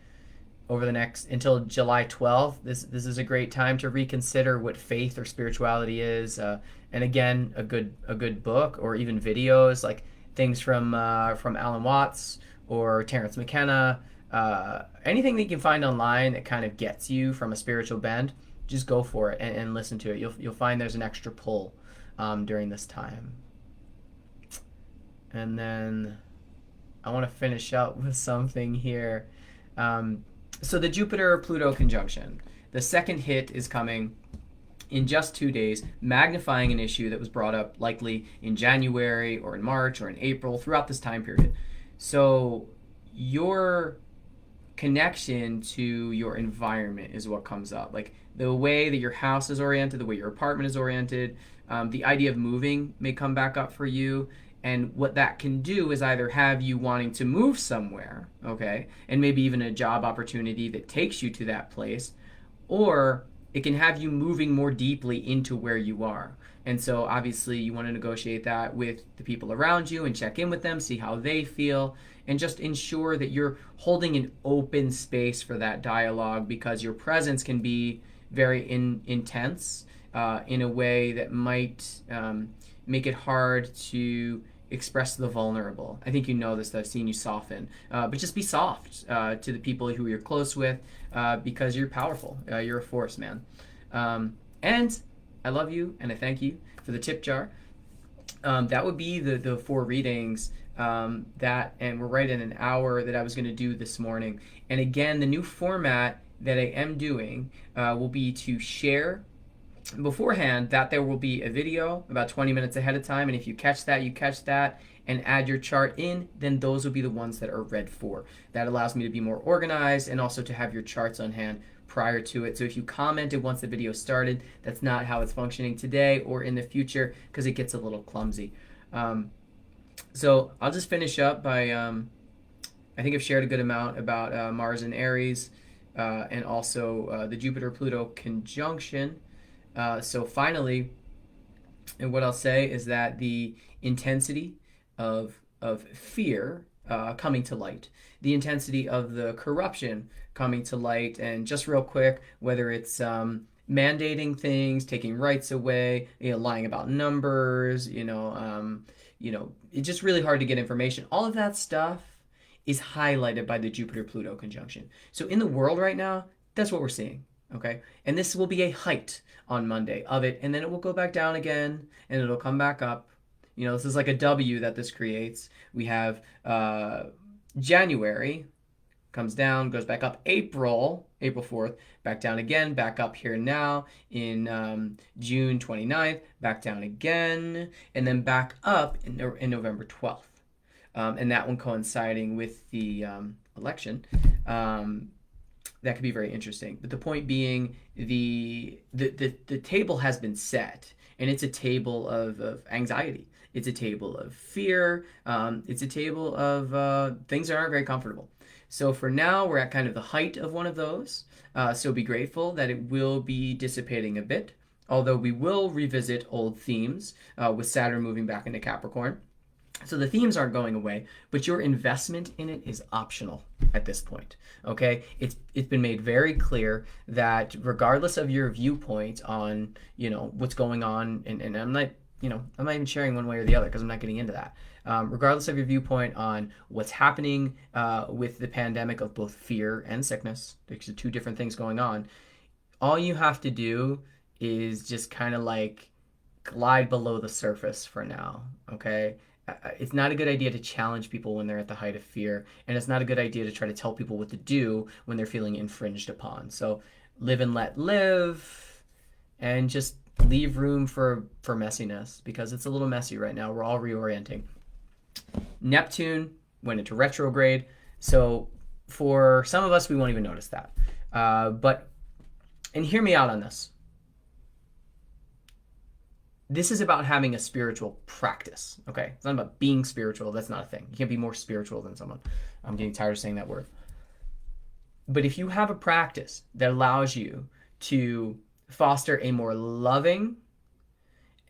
over the next until July 12th. This is a great time to reconsider what faith or spirituality is. And again, a good book or even videos, like things from Alan Watts or Terrence McKenna. Anything that you can find online that kind of gets you from a spiritual bend, just go for it and listen to it. You'll find there's an extra pull during this time. And then I want to finish up with something here. So the Jupiter-Pluto conjunction, the second hit is coming in just 2 days, magnifying an issue that was brought up likely in January or in March or in April, throughout this time period. So your connection to your environment is what comes up. Like the way that your house is oriented, the way your apartment is oriented, the idea of moving may come back up for you. And what that can do is either have you wanting to move somewhere, okay, and maybe even a job opportunity that takes you to that place, or it can have you moving more deeply into where you are. And so obviously you want to negotiate that with the people around you and check in with them, see how they feel, and just ensure that you're holding an open space for that dialogue, because your presence can be very intense in a way that might make it hard to express the vulnerable. I think you know this, that I've seen you soften. But just be soft to the people who you're close with because you're powerful. You're a force, man. And I love you and I thank you for the tip jar. That would be the four readings and we're right in an hour that I was going to do this morning. And again, the new format that I am doing will be to share beforehand that there will be a video about 20 minutes ahead of time, and if you catch that, you catch that and add your chart in, then those will be the ones that are read for. That allows me to be more organized and also to have your charts on hand prior to it. So if you commented once the video started, that's not how it's functioning today or in the future because it gets a little clumsy. So I'll just finish up by I think I've shared a good amount about Mars and Aries and also the Jupiter-Pluto conjunction. So finally, and what I'll say is that the intensity of fear coming to light, the intensity of the corruption coming to light, and just real quick, whether it's mandating things, taking rights away, lying about numbers, it's just really hard to get information. All of that stuff is highlighted by the Jupiter-Pluto conjunction. So in the world right now, that's what we're seeing. Okay, and this will be a height on Monday of it, and then it will go back down again, and it'll come back up. This is like a W that this creates. We have January comes down, goes back up. April 4th, back down again, back up here now in June 29th, back down again, and then back up in November 12th. And that one coinciding with the election. That could be very interesting. But the point being, the table has been set, and it's a table of anxiety. It's a table of fear. It's a table of things that aren't very comfortable. So for now, we're at kind of the height of one of those. So be grateful that it will be dissipating a bit, although we will revisit old themes with Saturn moving back into Capricorn. So the themes aren't going away, but your investment in it is optional at this point. Okay, it's been made very clear that regardless of your viewpoint on what's going on, and I'm not even sharing one way or the other because I'm not getting into that. Regardless of your viewpoint on what's happening with the pandemic of both fear and sickness, there's two different things going on. All you have to do is just kind of like glide below the surface for now. Okay. It's not a good idea to challenge people when they're at the height of fear, and it's not a good idea to try to tell people what to do when they're feeling infringed upon. So live and let live, and just leave room for messiness because it's a little messy right now. We're all reorienting. Neptune went into retrograde, so for some of us, we won't even notice that. And hear me out on this. This is about having a spiritual practice, okay? It's not about being spiritual. That's not a thing. You can't be more spiritual than someone. I'm getting tired of saying that word. But if you have a practice that allows you to foster a more loving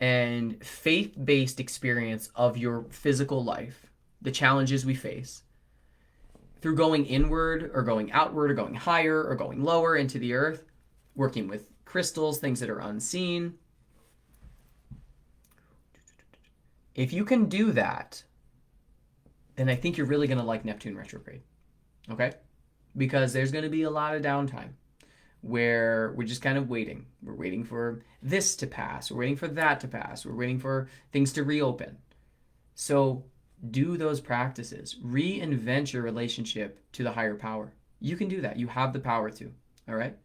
and faith-based experience of your physical life, the challenges we face, through going inward or going outward or going higher or going lower into the earth, working with crystals, things that are unseen, if you can do that, then I think you're really going to like Neptune retrograde, okay? Because there's going to be a lot of downtime where we're just kind of waiting. We're waiting for this to pass. We're waiting for that to pass. We're waiting for things to reopen. So do those practices. Reinvent your relationship to the higher power. You can do that. You have the power to, all right?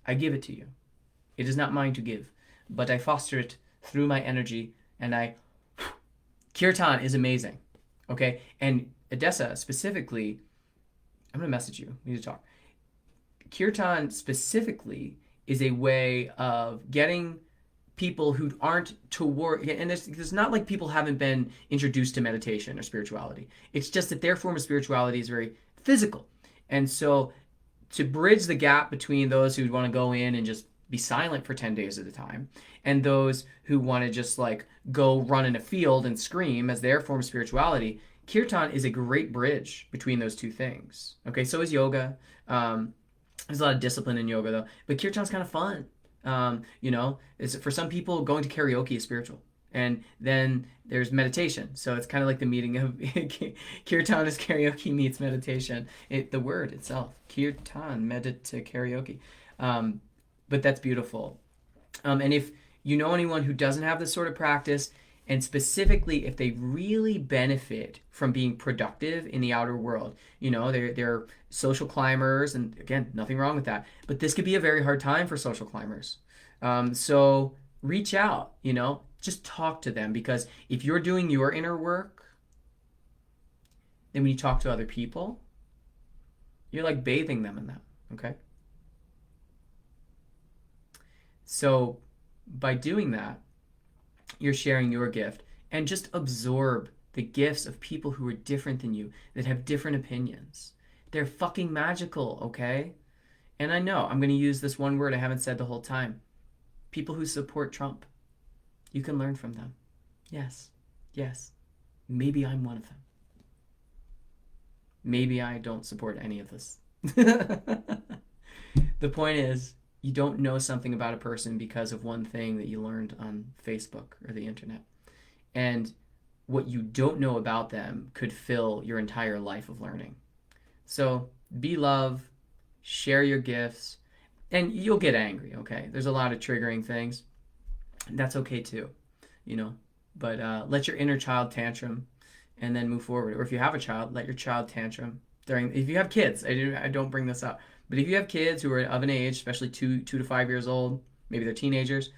I give it to you. It is not mine to give, but I foster it through my energy, and Kirtan is amazing, okay? And Odessa specifically, I'm going to message you. We need to talk. Kirtan specifically is a way of getting people who aren't toward, and it's not like people haven't been introduced to meditation or spirituality. It's just that their form of spirituality is very physical. And so to bridge the gap between those who want to go in and just be silent for 10 days at a time, and those who want to just like go run in a field and scream as their form of spirituality, Kirtan is a great bridge between those two things. Okay, so is yoga. There's a lot of discipline in yoga though, but Kirtan's kind of fun. Is for some people going to karaoke is spiritual. And then there's meditation. So it's kind of like the meeting of kirtan is karaoke meets meditation. The word itself, kirtan, karaoke. Um, but that's beautiful. And if you know anyone who doesn't have this sort of practice, and specifically if they really benefit from being productive in the outer world, they're social climbers, and again, nothing wrong with that. But this could be a very hard time for social climbers. So reach out, just talk to them, because if you're doing your inner work, then when you talk to other people, you're like bathing them in that, okay? So by doing that, you're sharing your gift, and just absorb the gifts of people who are different than you, that have different opinions. They're fucking magical, okay? And I know I'm going to use this one word I haven't said the whole time. People who support Trump. You can learn from them. Yes. Yes. Maybe I'm one of them. Maybe I don't support any of this. The point is, you don't know something about a person because of one thing that you learned on Facebook or the internet. And what you don't know about them could fill your entire life of learning. So be love, share your gifts, and you'll get angry, okay? There's a lot of triggering things. That's okay too, But let your inner child tantrum and then move forward. Or if you have a child, let your child tantrum. If you have kids, I don't bring this up, but if you have kids who are of an age, especially 2 to 5 years old, maybe they're teenagers,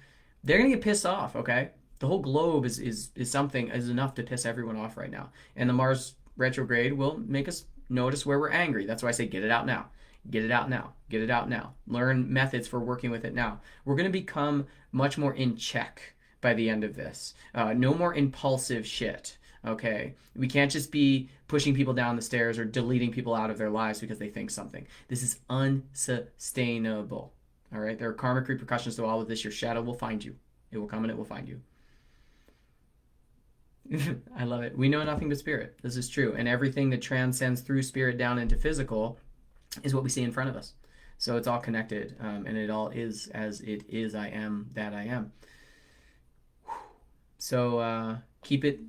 they're gonna get pissed off. Okay, the whole globe is enough to piss everyone off right now, and the Mars retrograde will make us notice where we're angry. That's why I say get it out now. Get it out now. Get it out now. Learn methods for working with it now. We're going to become much more in check by the end of this. No more impulsive shit. Okay? We can't just be pushing people down the stairs or deleting people out of their lives because they think something. This is unsustainable. All right? There are karmic repercussions to all of this. Your shadow will find you. It will come and it will find you. I love it. We know nothing but spirit. This is true. And everything that transcends through spirit down into physical is what we see in front of us. So it's all connected, and it all is as it is. I am that I am. So keep it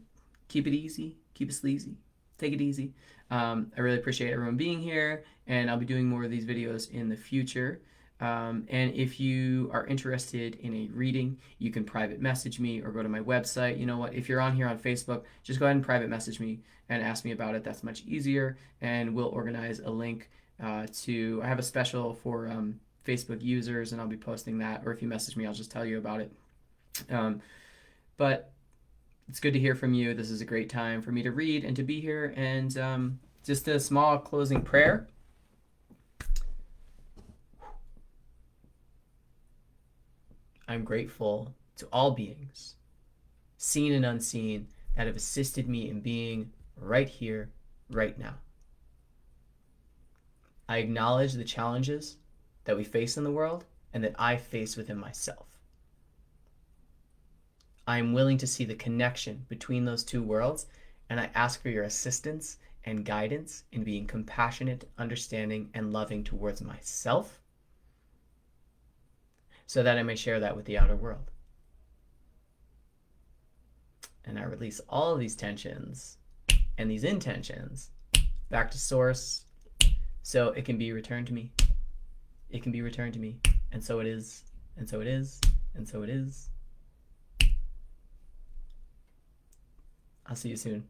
easy, keep it sleazy, take it easy. I really appreciate everyone being here, and I'll be doing more of these videos in the future. And if you are interested in a reading, you can private message me or go to my website. You know what? If you're on here on Facebook, just go ahead and private message me and ask me about it. That's much easier, and we'll organize a link I have a special for Facebook users, and I'll be posting that. Or if you message me, I'll just tell you about it. But it's good to hear from you. This is a great time for me to read and to be here. And just a small closing prayer. I'm grateful to all beings, seen and unseen, that have assisted me in being right here, right now. I acknowledge the challenges that we face in the world and that I face within myself. I am willing to see the connection between those two worlds, and I ask for your assistance and guidance in being compassionate, understanding, and loving towards myself, so that I may share that with the outer world. And I release all of these tensions and these intentions back to source, so it can be returned to me. It can be returned to me. And so it is, and so it is, and so it is. I'll see you soon.